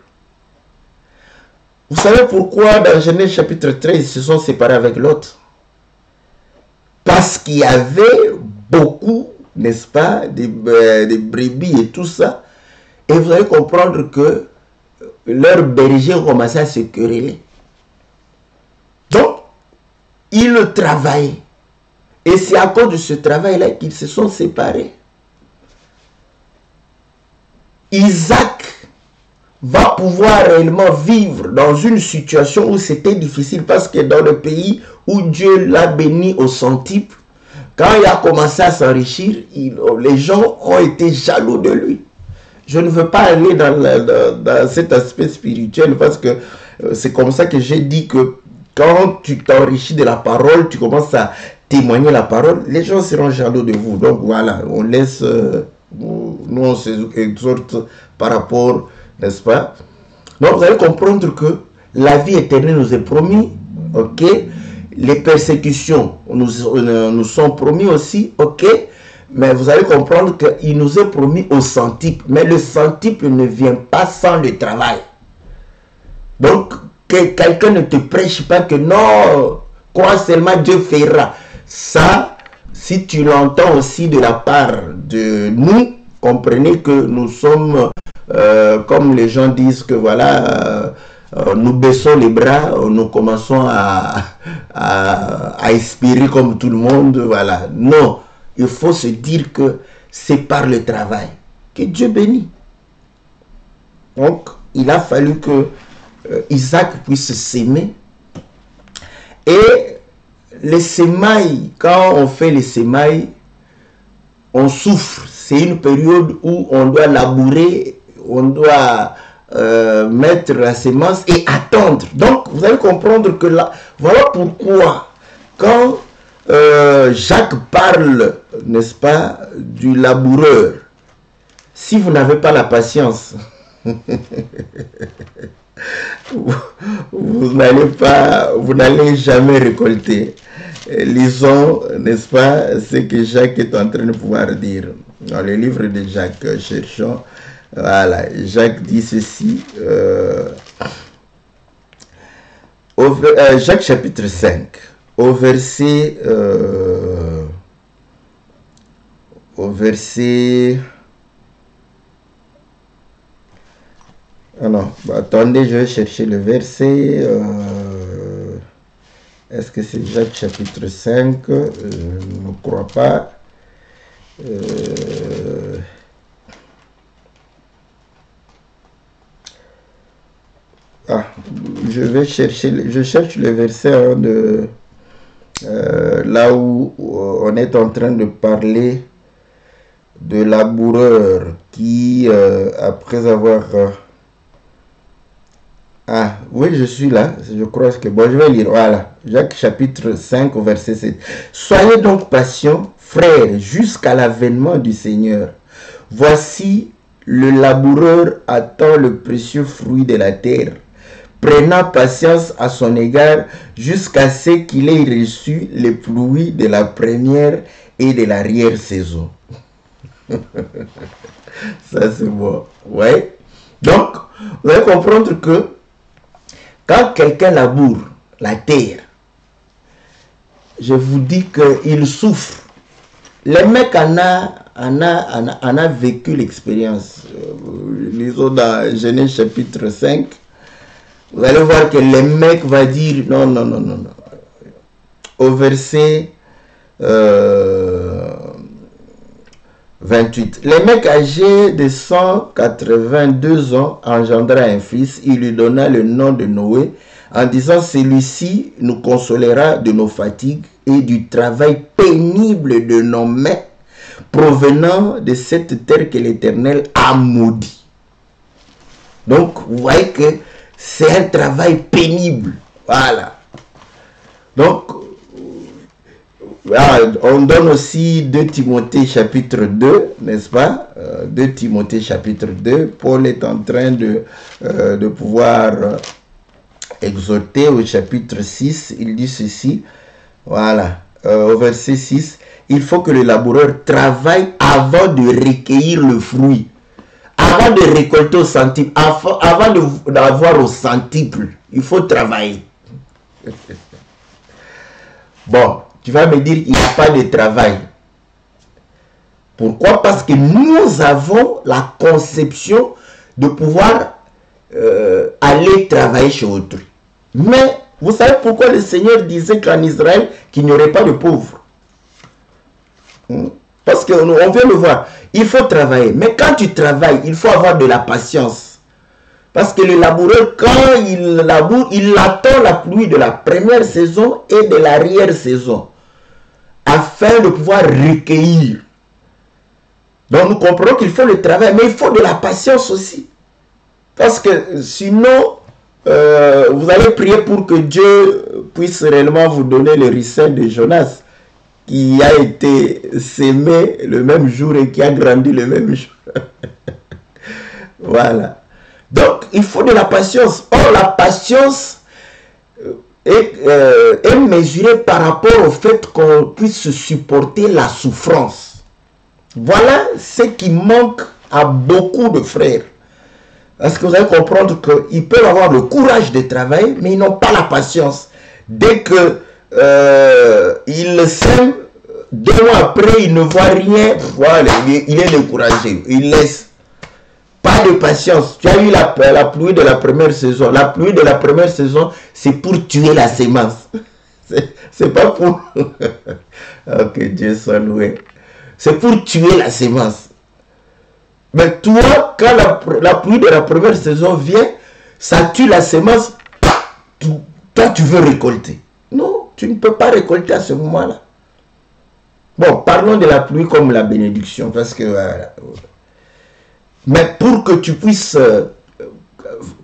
Vous savez pourquoi dans Genèse chapitre 13, ils se sont séparés avec Lot? Parce qu'il y avait beaucoup, n'est-ce pas, des brebis et tout ça. Et vous allez comprendre que leurs bergers ont commencé à se quereller. Donc, ils travaillaient. Et c'est à cause de ce travail-là qu'ils se sont séparés. Isaac va pouvoir réellement vivre dans une situation où c'était difficile parce que dans le pays où Dieu l'a béni au centuple, quand il a commencé à s'enrichir, les gens ont été jaloux de lui. Je ne veux pas aller dans cet aspect spirituel parce que c'est comme ça que j'ai dit que quand tu t'enrichis de la parole, tu commences à témoigner la parole, les gens seront jaloux de vous. Donc voilà, on laisse... nous on s'exhorte par rapport, n'est-ce pas? Donc vous allez comprendre que la vie éternelle nous est promise, ok? Les persécutions nous sont promis aussi, ok? Mais vous allez comprendre qu'il nous est promis au centuple. Mais le centuple ne vient pas sans le travail. Donc, que quelqu'un ne te prêche pas que non, crois seulement Dieu fera. Ça, si tu l'entends aussi de la part de nous, comprenez que nous sommes, comme les gens disent que voilà, nous baissons les bras, nous commençons à espérer comme tout le monde, voilà. Non, il faut se dire que c'est par le travail que Dieu bénit. Donc, il a fallu que Isaac puisse s'aimer. Et les semailles, quand on fait les semailles, on souffre. C'est une période où on doit labourer, on doit mettre la semence et attendre. Donc, vous allez comprendre que là, voilà pourquoi, quand Jacques parle, n'est-ce pas, du laboureur, si vous n'avez pas la patience, vous n'allez jamais récolter. Lisons, n'est-ce pas, ce que Jacques est en train de pouvoir dire. Dans le livre de Jacques, cherchons. Voilà, Jacques dit ceci. Jacques chapitre 5, au verset... Ah non, bah, attendez, je vais chercher le verset. Est-ce que c'est Jacques chapitre 5? Je ne crois pas. Je cherche le verset là où on est en train de parler de laboureur qui, après avoir... oui, je suis là. Je crois que... Bon, je vais lire. Voilà. Jacques chapitre 5, verset 7. Soyez donc patients, frères, jusqu'à l'avènement du Seigneur. Voici, le laboureur attend le précieux fruit de la terre, prenant patience à son égard jusqu'à ce qu'il ait reçu les pluies de la première et de l'arrière-saison. Ça, c'est bon. Ouais. Donc, vous allez comprendre que quand quelqu'un laboure la terre, je vous dis qu'il souffre. Les mecs en a vécu l'expérience. Lisons dans Genèse chapitre 5. Vous allez voir que les mecs vont dire non, non, non, non, non. Au verset 28. Les mecs âgés de 182 ans engendra un fils. Il lui donna le nom de Noé en disant: celui-ci nous consolera de nos fatigues et du travail pénible de nos mains provenant de cette terre que l'Éternel a maudit. Donc, vous voyez que c'est un travail pénible. Voilà. Donc, on donne aussi 2 Timothée chapitre 2, n'est-ce pas? 2 Timothée chapitre 2. Paul est en train de pouvoir exhorter au chapitre 6. Il dit ceci. Voilà. Au verset 6. Il faut que le laboureur travaille avant de recueillir le fruit. Avant de récolter au centuple. Avant d'avoir au centuple. Il faut travailler. Bon. Tu vas me dire qu'il n'y a pas de travail. Pourquoi? Parce que nous avons la conception de pouvoir aller travailler chez autrui. Mais vous savez pourquoi le Seigneur disait qu'en Israël, qu'il n'y aurait pas de pauvres? Parce qu'on vient de voir, il faut travailler. Mais quand tu travailles, il faut avoir de la patience. Parce que le laboureur, quand il laboure, il attend la pluie de la première saison et de l'arrière-saison, afin de pouvoir recueillir. Donc nous comprenons qu'il faut le travail, mais il faut de la patience aussi. Parce que sinon, vous allez prier pour que Dieu puisse réellement vous donner le ricin de Jonas, qui a été sémé le même jour et qui a grandi le même jour. Voilà. Donc, il faut de la patience. Or, la patience est mesurée par rapport au fait qu'on puisse supporter la souffrance. Voilà ce qui manque à beaucoup de frères. Parce que vous allez comprendre qu'ils peuvent avoir le courage de travailler, mais ils n'ont pas la patience. Dès que ils sèment, 2 mois après, ils ne voient rien. Voilà, il est découragé. Il laisse. Pas de patience. Tu as eu la pluie de la première saison. La pluie de la première saison, c'est pour tuer la sémence. C'est pas pour... Ok, Dieu soit loué. C'est pour tuer la sémence. Mais toi, quand la pluie de la première saison vient, ça tue la sémence. Toi, tu veux récolter. Non, tu ne peux pas récolter à ce moment-là. Bon, parlons de la pluie comme la bénédiction. Parce que... mais pour que tu puisses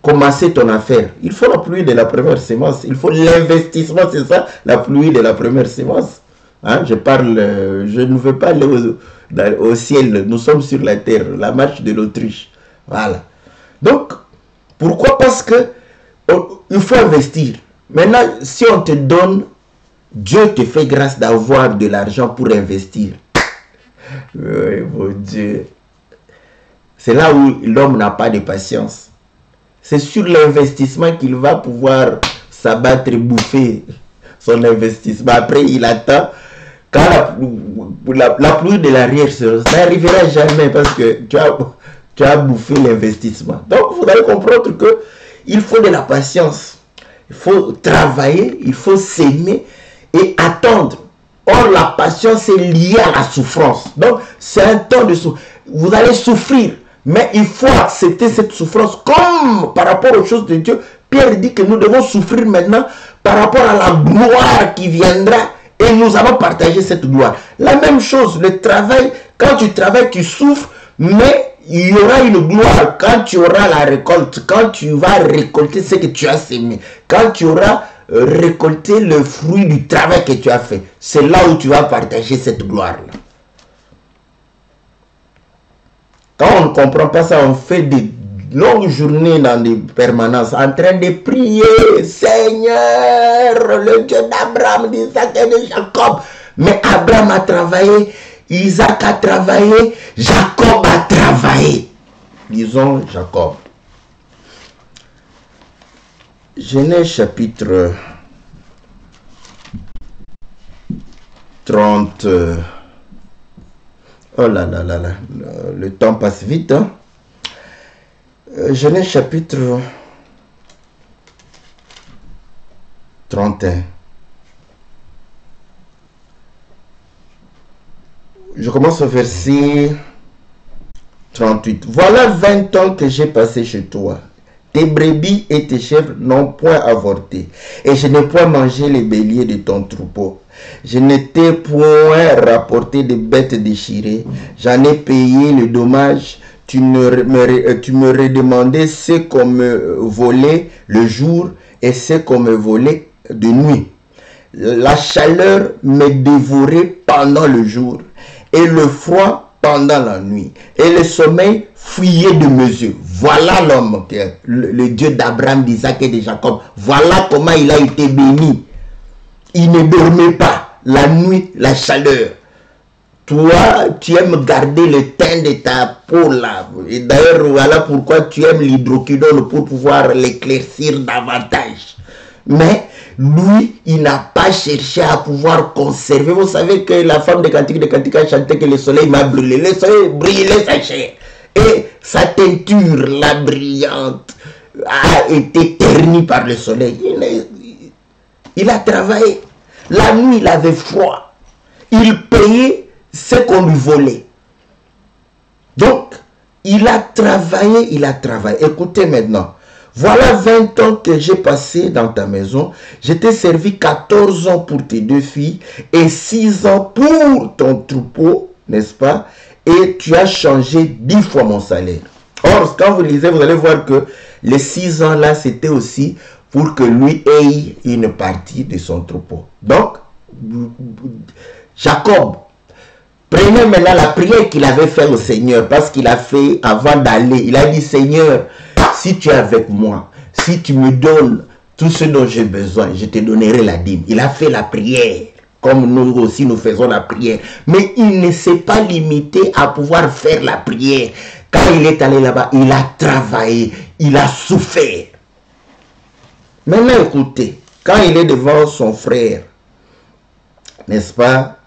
commencer ton affaire, il faut la pluie de la première sémence. Il faut l'investissement, c'est ça, la pluie de la première sémence. Hein, je ne veux pas aller au ciel, nous sommes sur la terre, la marche de l'Autriche. Voilà. Donc, pourquoi? Parce que il faut investir. Maintenant, si on te donne, Dieu te fait grâce d'avoir de l'argent pour investir. Oui, mon Dieu. C'est là où l'homme n'a pas de patience. C'est sur l'investissement qu'il va pouvoir s'abattre et bouffer son investissement. Après, il attend. Quand la pluie de l'arrière, ça n'arrivera jamais parce que tu as bouffé l'investissement. Donc, vous allez comprendre qu'il faut de la patience. Il faut travailler, il faut s'aimer et attendre. Or, la patience est liée à la souffrance. Donc, c'est un temps de souffrance. Vous allez souffrir. Mais il faut accepter cette souffrance comme par rapport aux choses de Dieu. Pierre dit que nous devons souffrir maintenant par rapport à la gloire qui viendra et nous allons partager cette gloire. La même chose, le travail, quand tu travailles, tu souffres, mais il y aura une gloire quand tu auras la récolte, quand tu vas récolter ce que tu as sémé, quand tu auras récolté le fruit du travail que tu as fait. C'est là où tu vas partager cette gloire-là. Quand on ne comprend pas ça, on fait des longues journées dans des permanences en train de prier, Seigneur, le Dieu d'Abraham, d'Isaac et de Jacob. Mais Abraham a travaillé, Isaac a travaillé, Jacob a travaillé. Disons Jacob. Genèse chapitre 30. Oh là là là là, le temps passe vite. Hein? Genèse chapitre 31. Je commence au verset 38. Voilà 20 ans que j'ai passé chez toi. Tes brebis et tes chèvres n'ont point avorté, et je n'ai point mangé les béliers de ton troupeau. Je ne t'ai point rapporté de bêtes déchirées. J'en ai payé le dommage. Tu me redemandais ce qu'on me volait le jour et ce qu'on me volait de nuit. La chaleur me dévorait pendant le jour et le froid pendant la nuit. Et le sommeil fuyait de mes yeux. Voilà l'homme, le Dieu d'Abraham, d'Isaac et de Jacob. Voilà comment il a été béni. Il ne dormait pas la nuit, la chaleur. Toi, tu aimes garder le teint de ta peau là. Et d'ailleurs, voilà pourquoi tu aimes l'hydroquinone pour pouvoir l'éclaircir davantage. Mais lui, il n'a pas cherché à pouvoir conserver. Vous savez que la femme de Cantique a chanté que le soleil m'a brûlé. Le soleil brûlait sa chair. Et sa teinture, la brillante, a été ternie par le soleil. Il a travaillé. La nuit, il avait froid. Il payait ce qu'on lui volait. Donc, il a travaillé, il a travaillé. Écoutez maintenant. Voilà 20 ans que j'ai passé dans ta maison. Je t'ai servi 14 ans pour tes 2 filles et 6 ans pour ton troupeau, n'est-ce pas? Et tu as changé 10 fois mon salaire. Or, quand vous lisez, vous allez voir que les 6 ans là, c'était aussi pour que lui ait une partie de son troupeau. Donc, Jacob, prenez maintenant la prière qu'il avait faite au Seigneur, parce qu'il a fait avant d'aller. Il a dit, Seigneur, si tu es avec moi, si tu me donnes tout ce dont j'ai besoin, je te donnerai la dîme. Il a fait la prière, comme nous aussi nous faisons la prière. Mais il ne s'est pas limité à pouvoir faire la prière. Quand il est allé là-bas, il a travaillé, il a souffert. Maintenant, écoutez, quand il est devant son frère, n'est-ce pas,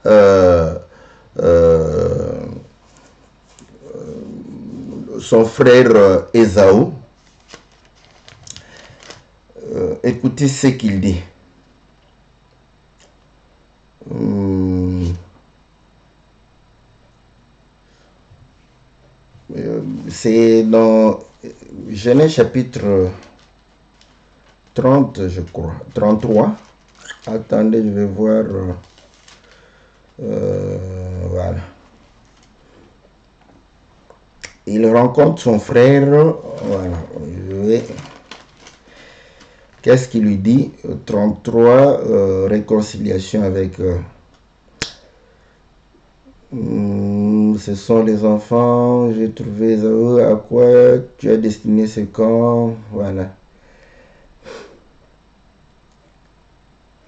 son frère Ésaü, écoutez ce qu'il dit. C'est dans Genèse chapitre 30, je crois, 33. Attendez, je vais voir. Voilà. Il rencontre son frère. Voilà. Qu'est-ce qu'il lui dit? 33, réconciliation avec... ce sont les enfants, j'ai trouvé à quoi tu as destiné ce camp. Voilà.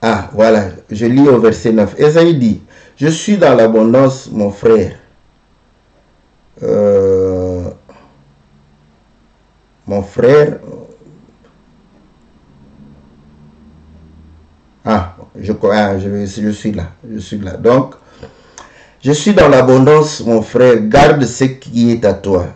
Ah, voilà, je lis au verset 9. Ésaü dit, je suis dans l'abondance, mon frère. Mon frère... je suis là. Je suis là. Donc, je suis dans l'abondance, mon frère. Garde ce qui est à toi.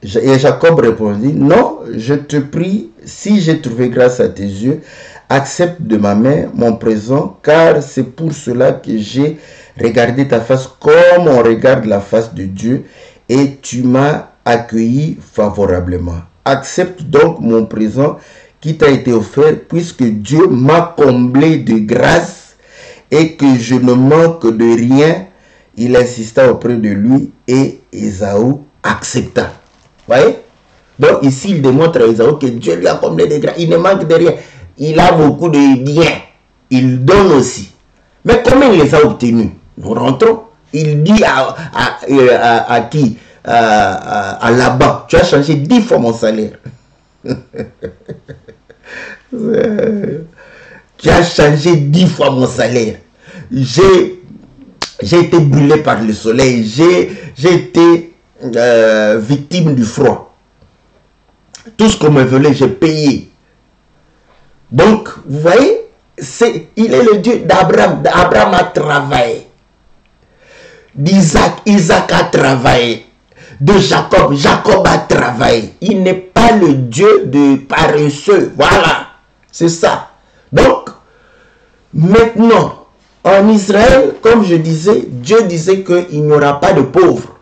Et Jacob répondit, non, je te prie, si j'ai trouvé grâce à tes yeux, accepte de ma main mon présent, car c'est pour cela que j'ai regardé ta face comme on regarde la face de Dieu, et tu m'as accueilli favorablement. Accepte donc mon présent qui t'a été offert, puisque Dieu m'a comblé de grâce et que je ne manque de rien. Il insista auprès de lui et Ésaü accepta. Vous voyez? Donc ici, il démontre à Ésaü que Dieu lui a comblé de grâce. Il ne manque de rien. Il a beaucoup de biens. Il donne aussi. Mais comment il les a obtenus? Nous rentrons. Il dit à qui? À Laban, tu as changé 10 fois mon salaire. Tu as changé 10 fois mon salaire. J'ai été brûlé par le soleil. J'ai été victime du froid. Tout ce qu'on me volait, j'ai payé. Donc, vous voyez, il est le Dieu d'Abraham. Abraham a travaillé. D'Isaac, Isaac a travaillé. De Jacob, Jacob a travaillé. Il n'est pas le Dieu de paresseux. Voilà, c'est ça. Donc, maintenant, en Israël, comme je disais, Dieu disait qu'il n'y aura pas de pauvres.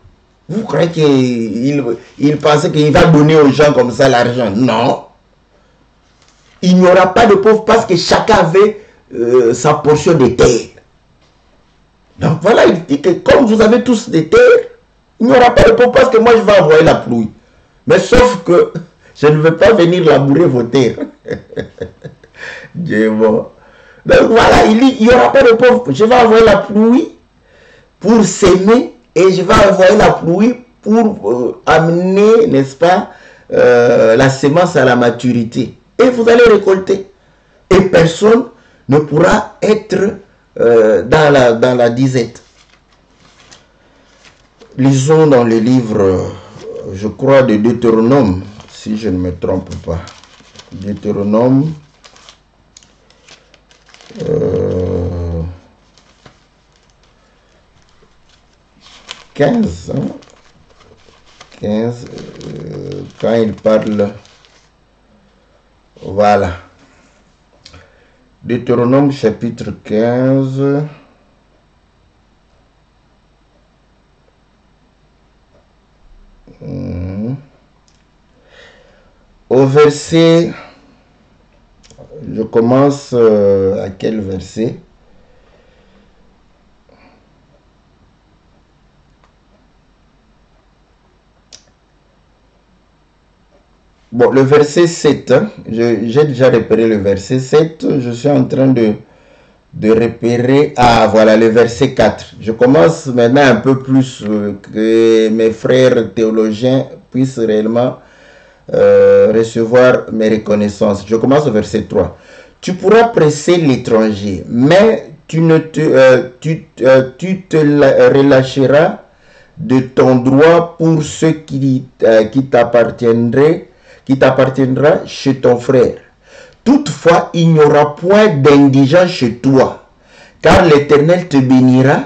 Vous croyez qu'il pensait qu'il va donner aux gens comme ça l'argent? Non. Il n'y aura pas de pauvres parce que chacun avait sa portion de terre. Donc voilà, il dit que comme vous avez tous des terres, il n'y aura pas de pauvres parce que moi je vais envoyer la pluie. Mais sauf que je ne vais pas venir labourer vos terres. Dieu bon. Donc voilà, il dit, il n'y aura pas de pauvres. Je vais envoyer la pluie pour s'aimer et je vais envoyer la pluie pour amener, n'est-ce pas, la semence à la maturité. Et vous allez récolter. Et personne ne pourra être dans la disette. Lisons dans le livre, je crois, de Deutéronome, si je ne me trompe pas. Deutéronome. 15, hein? 15, quand il parle, voilà, Deutéronome chapitre 15, au verset, je commence à quel verset? Bon, le verset 7, hein, j'ai déjà repéré le verset 7, je suis en train de repérer, ah voilà, le verset 4. Je commence maintenant un peu plus, que mes frères théologiens puissent réellement recevoir mes reconnaissances. Je commence au verset 3. Tu pourras presser l'étranger, mais tu te relâcheras de ton droit pour ce qui t'appartiendra chez ton frère. Toutefois, il n'y aura point d'indigent chez toi, car l'Éternel te bénira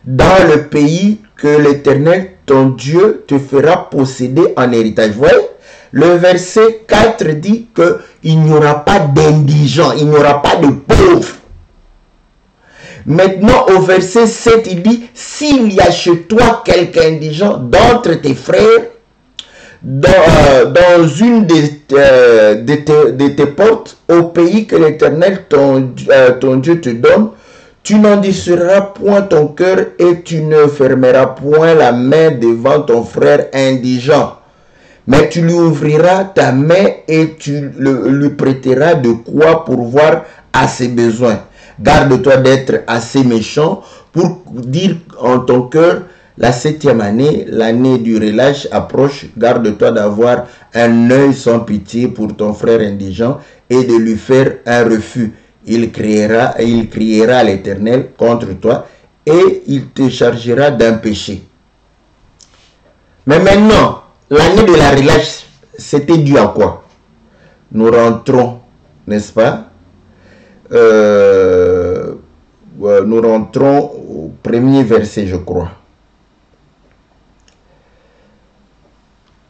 dans le pays que l'Éternel, ton Dieu, te fera posséder en héritage. Vous voyez, le verset 4 dit qu'il n'y aura pas d'indigents, il n'y aura pas de pauvres. Maintenant, au verset 7, il dit, s'il y a chez toi quelqu'un indigent d'entre tes frères, dans une de tes portes, au pays que l'Éternel, ton Dieu, te donne, tu n'endurciras point ton cœur et tu ne fermeras point la main devant ton frère indigent. Mais tu lui ouvriras ta main et tu lui prêteras de quoi pourvoir à ses besoins. Garde-toi d'être assez méchant pour dire en ton cœur, la 7e année, l'année du relâche approche. Garde-toi d'avoir un œil sans pitié pour ton frère indigent et de lui faire un refus. Il criera à l'Éternel contre toi et il te chargera d'un péché. Mais maintenant, l'année de la relâche, c'était dû à quoi? Nous rentrons, n'est-ce pas? Nous rentrons au premier verset, je crois.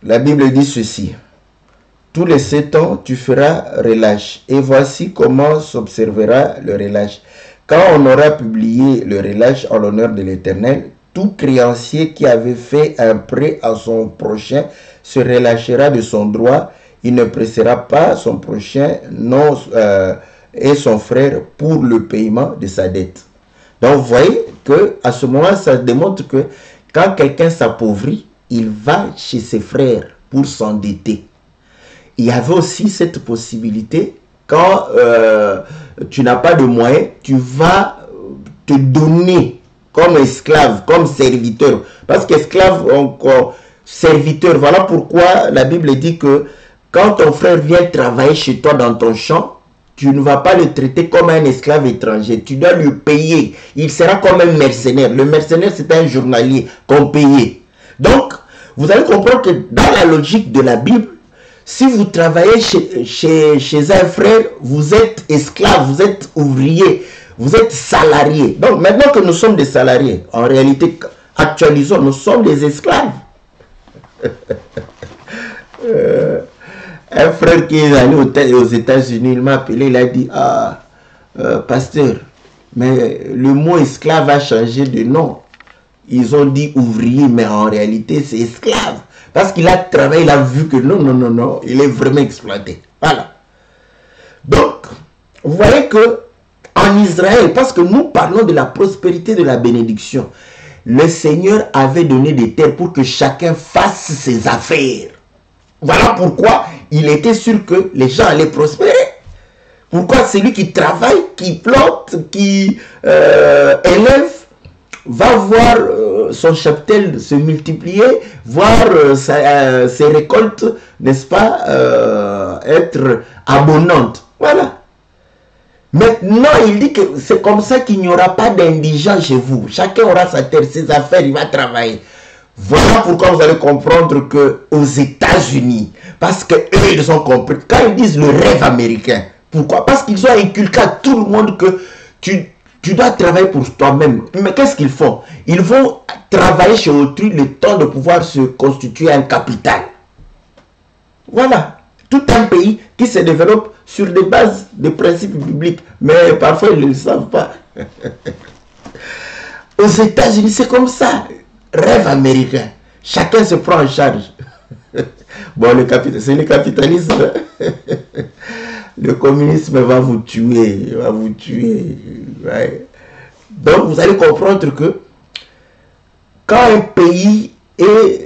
La Bible dit ceci. Tous les 7 ans, tu feras relâche. Et voici comment s'observera le relâche. Quand on aura publié le relâche en l'honneur de l'Éternel, tout créancier qui avait fait un prêt à son prochain se relâchera de son droit. Il ne pressera pas son prochain et son frère pour le paiement de sa dette. Donc, vous voyez qu'à ce moment, ça démontre que quand quelqu'un s'appauvrit, il va chez ses frères pour s'endetter. Il y avait aussi cette possibilité, quand tu n'as pas de moyens, tu vas te donner comme esclave, comme serviteur. Parce qu'esclave, encore serviteur. Voilà pourquoi la Bible dit que quand ton frère vient travailler chez toi dans ton champ, tu ne vas pas le traiter comme un esclave étranger. Tu dois lui payer. Il sera comme un mercenaire. Le mercenaire, c'est un journalier qu'on payait. Donc, vous allez comprendre que dans la logique de la Bible, si vous travaillez chez un frère, vous êtes esclave, vous êtes ouvrier, vous êtes salarié. Donc, maintenant que nous sommes des salariés, en réalité, actualisons, nous sommes des esclaves. Un frère qui est allé aux États-Unis, il m'a appelé, il a dit, pasteur, mais le mot esclave a changé de nom. Ils ont dit ouvrier, mais en réalité, c'est esclave. Parce qu'il a travaillé, il a vu que non, il est vraiment exploité. Voilà. Donc, vous voyez que en Israël, parce que nous parlons de la prospérité, de la bénédiction, le Seigneur avait donné des terres pour que chacun fasse ses affaires. Voilà pourquoi il était sûr que les gens allaient prospérer. Pourquoi celui qui travaille, qui plante, qui élève, va voir son cheptel se multiplier, voir ses récoltes, n'est-ce pas, être abonnantes. Voilà. Maintenant, il dit que c'est comme ça qu'il n'y aura pas d'indigents chez vous. Chacun aura sa terre, ses affaires, il va travailler. Voilà pourquoi vous allez comprendre que aux États-Unis, parce que eux, ils ont compris, quand ils disent le rêve américain, pourquoi? Parce qu'ils ont inculqué à tout le monde que tu dois travailler pour toi-même. Mais qu'est-ce qu'ils font? Ils vont travailler chez autrui le temps de pouvoir se constituer un capital. Voilà. Tout un pays qui se développe sur des bases de principes bibliques. Mais parfois, ils ne le savent pas. Aux États-Unis, c'est comme ça. Rêve américain. Chacun se prend en charge. Bon, c'est le capitalisme. Le communisme va vous tuer. Va vous tuer. Ouais. Donc, vous allez comprendre que quand un pays est...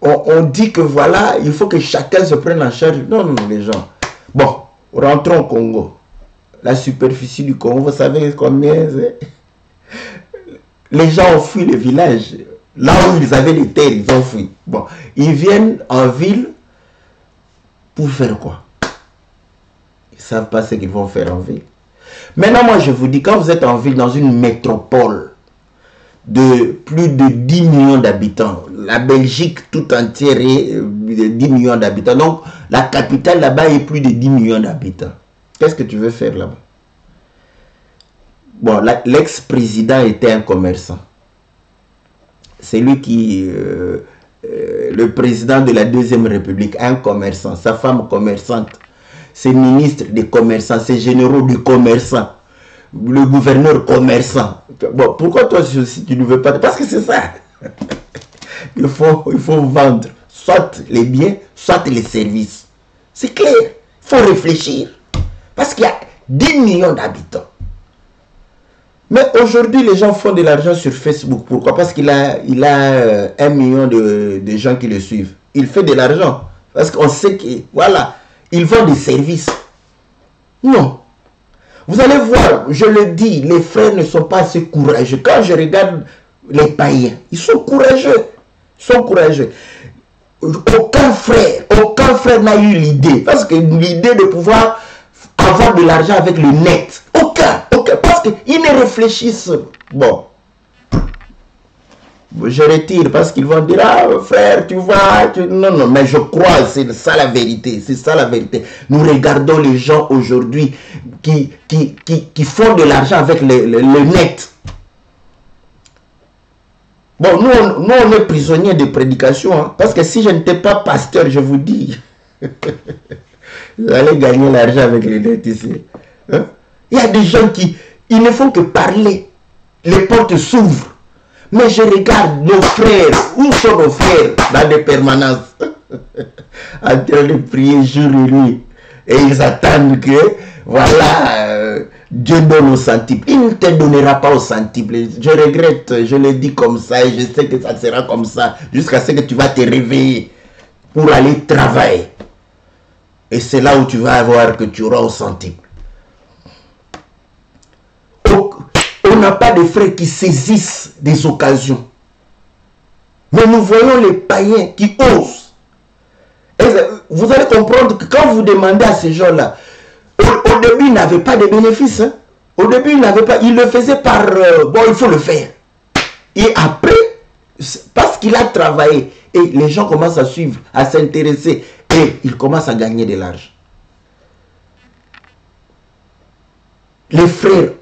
On dit que voilà, il faut que chacun se prenne en charge. Non, les gens. Bon, rentrons au Congo. La superficie du Congo, vous savez combien c'est? Les gens ont fui le village. Là où ils avaient les terres, ils ont fui. Bon, ils viennent en ville pour faire quoi? Ils ne savent pas ce qu'ils vont faire en ville. Maintenant, moi, je vous dis, quand vous êtes en ville, dans une métropole, de plus de 10 millions d'habitants. La Belgique tout entière est de 10 millions d'habitants. Donc, la capitale là-bas est plus de 10 millions d'habitants. Qu'est-ce que tu veux faire là-bas? Bon, l'ex-président était un commerçant. C'est lui qui... le président de la Deuxième République, un commerçant. Sa femme commerçante. Ses ministres des commerçants. Ses généraux des commerçants. Le gouverneur commerçant. Bon, pourquoi toi aussi tu ne veux pas? Parce que c'est ça. il faut vendre soit les biens, soit les services. C'est clair. Il faut réfléchir. Parce qu'il y a 10 millions d'habitants. Mais aujourd'hui, les gens font de l'argent sur Facebook. Pourquoi? Parce qu'il a 1 million de gens qui le suivent. Il fait de l'argent. Parce qu'on sait que, voilà, ils vendent des services. Non. Vous allez voir, je le dis, les frères ne sont pas assez courageux. Quand je regarde les païens, ils sont courageux. Ils sont courageux. Aucun frère n'a eu l'idée. Parce que l'idée de pouvoir avoir de l'argent avec le net. Aucun. Parce qu'ils ne réfléchissent. Bon. Je retire parce qu'ils vont dire, ah frère, tu vois. Non, mais je crois, c'est ça la vérité. C'est ça la vérité. Nous regardons les gens aujourd'hui qui font de l'argent avec le net. Bon, nous on est prisonniers de prédication. Hein, parce que si je n'étais pas pasteur, je vous dis, vous allez gagner l'argent avec le net ici. Hein? Il y a des gens qui, ils ne font que parler. Les portes s'ouvrent. Mais je regarde nos frères. Où sont nos frères dans des permanences? En train de prier jour et nuit. Et ils attendent que, voilà, Dieu donne au centuple. Il ne te donnera pas au centuple. Je regrette, je le dis comme ça. Et je sais que ça sera comme ça. Jusqu'à ce que tu vas te réveiller pour aller travailler. Et c'est là où tu vas voir que tu auras au centuple. On n'a pas de frères qui saisissent des occasions. Mais nous voyons les païens qui osent. Et vous allez comprendre que quand vous demandez à ces gens-là, au début, ils n'avaient pas de bénéfices. Hein. Au début, ils n'avaient pas. Ils le faisaient par... bon, il faut le faire. Et après, parce qu'il a travaillé, et les gens commencent à suivre, à s'intéresser, et ils commencent à gagner de l'argent. Les frères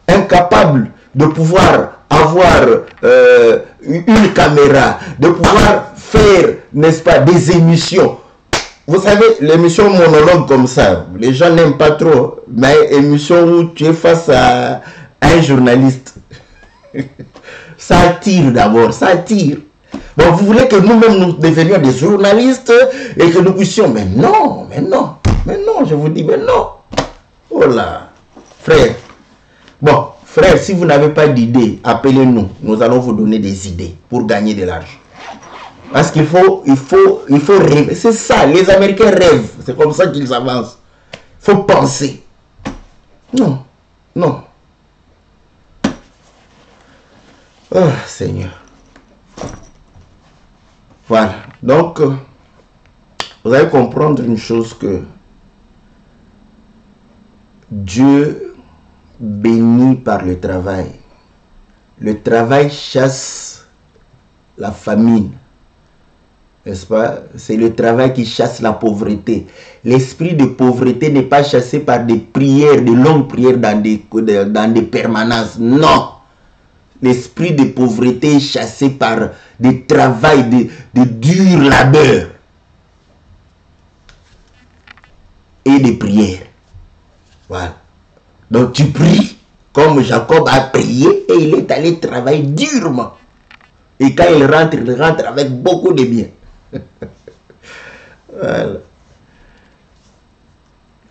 incapables de pouvoir avoir une caméra, de pouvoir faire, n'est-ce pas, des émissions. Vous savez, l'émission monologue comme ça, les gens n'aiment pas trop, mais émission où tu es face à un journaliste. Ça attire d'abord, ça attire. Bon, vous voulez que nous-mêmes nous devenions des journalistes et que nous puissions, mais non, je vous dis, mais non. Oh là, frère. Bon, frère, si vous n'avez pas d'idées, appelez-nous. Nous allons vous donner des idées pour gagner de l'argent. Parce qu'il faut rêver. C'est ça, les Américains rêvent. C'est comme ça qu'ils avancent. Il faut penser. Non. Oh, Seigneur. Voilà. Donc, vous allez comprendre une chose que Dieu béni par le travail. Le travail chasse la famine. N'est-ce pas? C'est le travail qui chasse la pauvreté. L'esprit de pauvreté n'est pas chassé par des prières, de longues prières dans des permanences. Non. L'esprit de pauvreté est chassé par des travails, de dur labeur. Et des prières. Voilà. Donc tu pries comme Jacob a prié et il est allé travailler durement. Et quand il rentre avec beaucoup de biens. Voilà.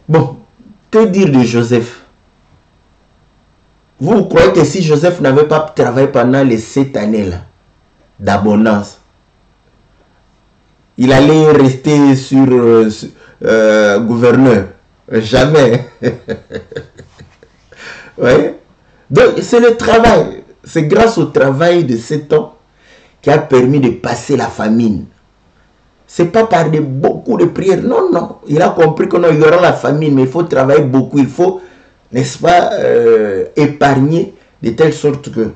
Bon, que dire de Joseph? Vous croyez que si Joseph n'avait pas travaillé pendant les 7 années-là d'abondance, il allait rester sur gouverneur? Jamais. Ouais. Donc, c'est le travail. C'est grâce au travail de 7 ans qui a permis de passer la famine. C'est pas par beaucoup de prières. Non. Il a compris qu'il y aura la famine, mais il faut travailler beaucoup. Il faut, n'est-ce pas, épargner de telle sorte que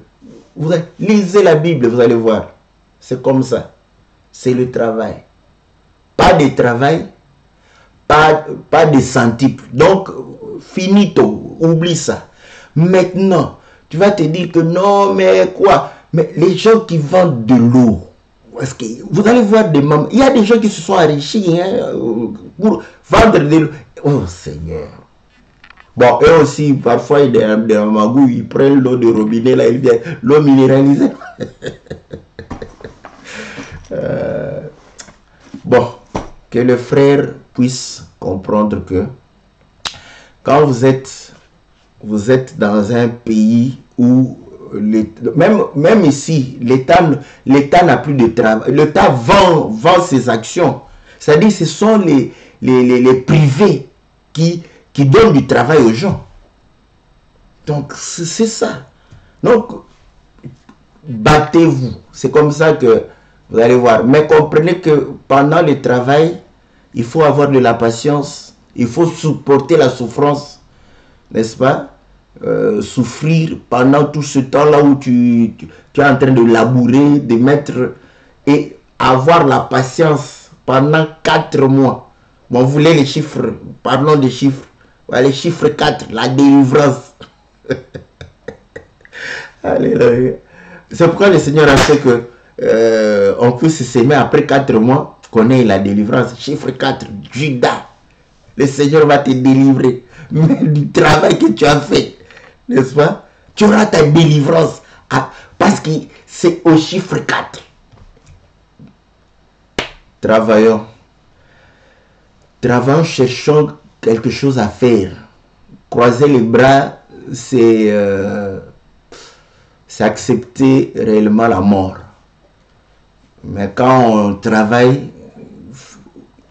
Lisez la Bible, vous allez voir. C'est comme ça. C'est le travail. Pas de travail, pas de centiples. Donc, finito, oublie ça. Maintenant, tu vas te dire que non, mais quoi? Mais les gens qui vendent de l'eau, parce que vous allez voir des mamans, il y a des gens qui se sont enrichis pour vendre de l'eau. Oh Seigneur. Bon, eux aussi, parfois, il y a des magouilles, ils prennent l'eau de robinet, là, ils viennent, l'eau minéralisée. Bon, que le frère puisse comprendre que quand vous êtes dans un pays où même ici, l'État n'a plus de travail. L'État vend ses actions. C'est-à-dire ce sont les privés qui donnent du travail aux gens. Donc, c'est ça. Donc, battez-vous. C'est comme ça que vous allez voir. Mais comprenez que pendant le travail, il faut avoir de la patience. Il faut supporter la souffrance. N'est-ce pas? Souffrir pendant tout ce temps-là où tu es en train de labourer, de mettre et avoir la patience pendant 4 mois. Bon, vous voulez les chiffres, parlons des chiffres. Les chiffres 4, la délivrance. Alléluia. C'est pourquoi le Seigneur a fait que on puisse s'aimer après 4 mois, qu'on ait la délivrance. Chiffre 4, Judas. Le Seigneur va te délivrer. Mais du travail que tu as fait, n'est-ce pas? Tu auras ta délivrance. Parce que c'est au chiffre 4. Travaillons. Travaillons, cherchons quelque chose à faire. Croiser les bras, c'est accepter réellement la mort. Mais quand on travaille,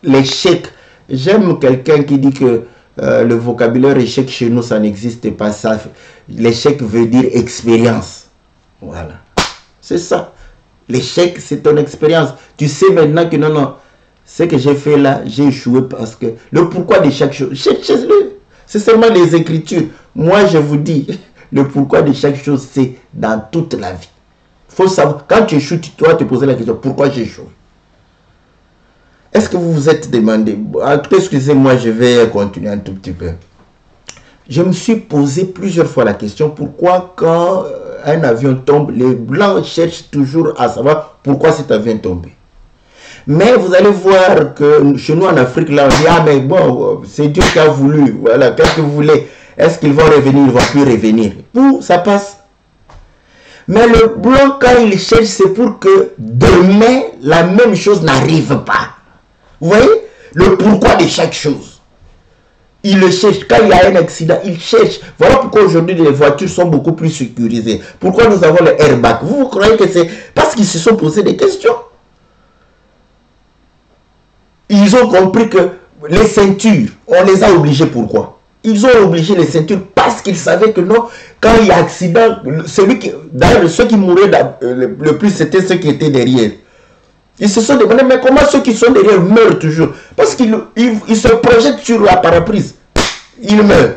l'échec, j'aime quelqu'un qui dit que le vocabulaire échec chez nous, ça n'existe pas. L'échec veut dire expérience. Voilà. C'est ça. L'échec, c'est ton expérience. Tu sais maintenant que non, ce que j'ai fait là, j'ai échoué parce que le pourquoi de chaque chose, c'est seulement les Écritures. Moi, je vous dis, le pourquoi de chaque chose, c'est dans toute la vie. Il faut savoir, quand tu échoues, tu dois te poser la question, pourquoi j'ai échoué? Est-ce que vous vous êtes demandé, en tout cas, excusez-moi, je vais continuer un tout petit peu. Je me suis posé plusieurs fois la question, pourquoi quand un avion tombe, les Blancs cherchent toujours à savoir pourquoi cet avion est tombé. Mais vous allez voir que chez nous en Afrique, là, on dit, ah mais bon, c'est Dieu qui a voulu, voilà, qu'est-ce que vous voulez? Est-ce qu'ils vont revenir, ils ne vont plus revenir? Pour, ça passe. Mais le Blanc, quand il cherche, c'est pour que demain, la même chose n'arrive pas. Vous voyez le pourquoi de chaque chose. Il le cherche. Quand il y a un accident, il cherche. Voilà pourquoi aujourd'hui les voitures sont beaucoup plus sécurisées. Pourquoi nous avons le airbag? Vous croyez que c'est parce qu'ils se sont posé des questions? Ils ont compris que les ceintures, on les a obligés. Pourquoi? Ils ont obligé les ceintures parce qu'ils savaient que non, quand il y a accident, d'ailleurs ceux qui mouraient le plus, c'était ceux qui étaient derrière. Ils se sont demandé, mais comment ceux qui sont derrière meurent toujours? Parce qu'ils se projettent sur la paraprise. Ils meurent.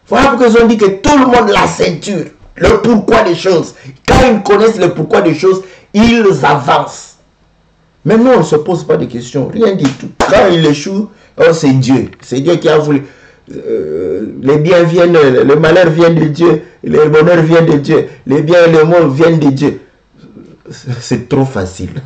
Voilà pourquoi ils ont dit que tout le monde la ceinture. Le pourquoi des choses. Quand ils connaissent le pourquoi des choses, ils avancent. Mais nous, on ne se pose pas de questions. Rien du tout. Quand il échoue, oh, c'est Dieu. C'est Dieu qui a voulu. Les biens viennent, le malheur vient de Dieu. Le bonheur vient de Dieu. Les biens et le mal viennent de Dieu. C'est trop facile.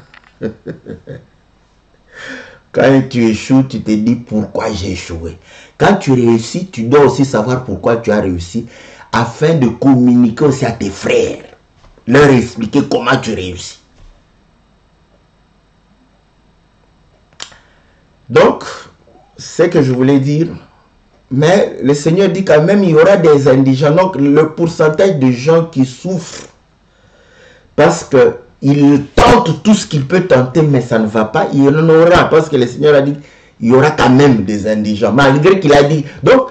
Quand tu échoues, tu te dis pourquoi j'ai échoué. Quand tu réussis, tu dois aussi savoir pourquoi tu as réussi, afin de communiquer aussi à tes frères, leur expliquer comment tu réussis. Donc, c'est ce que je voulais dire. Mais le Seigneur dit quand même il y aura des indigents. Donc, le pourcentage de gens qui souffrent parce que il tente tout ce qu'il peut tenter, mais ça ne va pas. Il y en aura, parce que le Seigneur a dit, il y aura quand même des indigents. Malgré qu'il a dit, donc,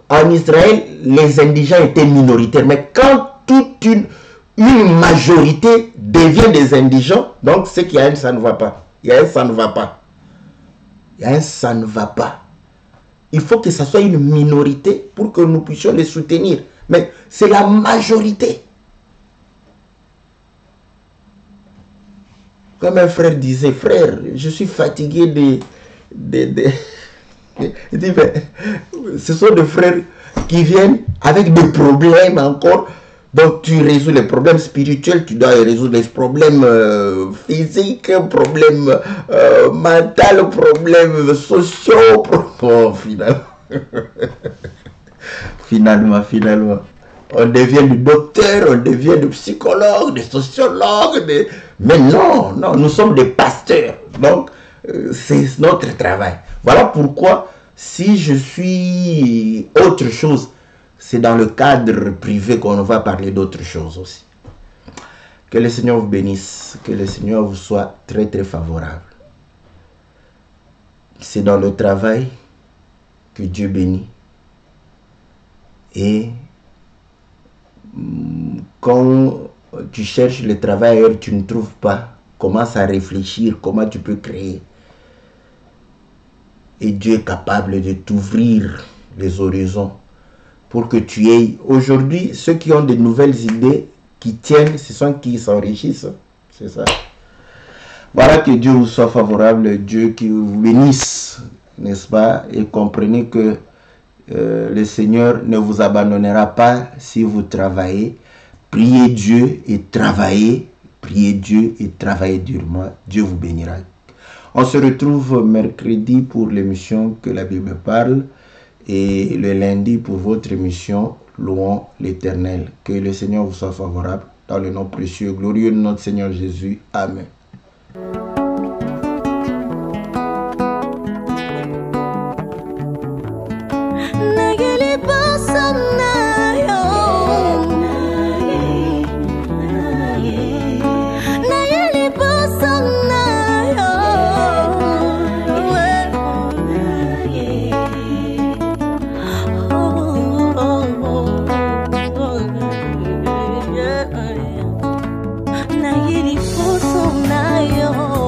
en Israël, les indigents étaient minoritaires. Mais quand toute une majorité devient des indigents, donc c'est qu'il y a un ça ne va pas. Il y a un ça ne va pas. Il y a un ça ne va pas. Il faut que ça soit une minorité pour que nous puissions les soutenir. Mais c'est la majorité. comme un frère disait, frère, je suis fatigué il dit, mais, ce sont des frères qui viennent avec des problèmes encore. Donc tu résous les problèmes spirituels, tu dois résoudre les problèmes physiques, problèmes mentaux, problèmes sociaux. Bon, finalement, on devient du docteur, on devient du psychologue, des sociologues, mais non, nous sommes des pasteurs. Donc, c'est notre travail. Voilà pourquoi, si je suis autre chose, c'est dans le cadre privé qu'on va parler d'autres choses aussi. Que le Seigneur vous bénisse, que le Seigneur vous soit très très favorable. C'est dans le travail que Dieu bénit. Et quand tu cherches le travail ailleurs, tu ne trouves pas, commence à réfléchir comment tu peux créer. Et Dieu est capable de t'ouvrir les horizons pour que tu aies... Aujourd'hui, ceux qui ont de nouvelles idées, qui tiennent, ce sont qui s'enrichissent. C'est ça. Voilà, que Dieu vous soit favorable, Dieu qui vous bénisse, n'est-ce pas? Et comprenez que le Seigneur ne vous abandonnera pas si vous travaillez. Priez Dieu et travaillez. Priez Dieu et travaillez durement. Dieu vous bénira. On se retrouve mercredi pour l'émission Que la Bible parle et le lundi pour votre émission Louons l'Éternel. Que le Seigneur vous soit favorable dans le nom précieux, glorieux de notre Seigneur Jésus. Amen. Na yeli poso na yo.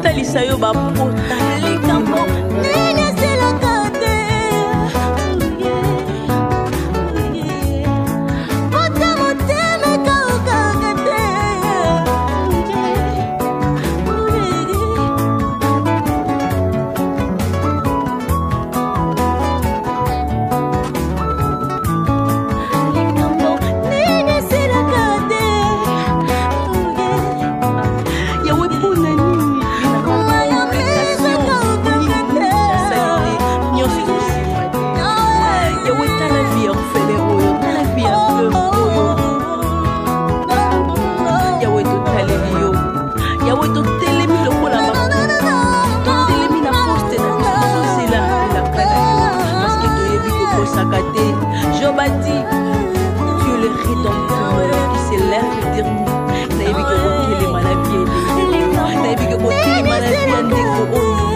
kotalisa yo bapota likambo nini esilaka te pota motema ekaokaka te likambo nini esilaka te yawe mpona nini Job a dit, tu es le rédempteur qui s'élève le dernier. Naïbi que la vie est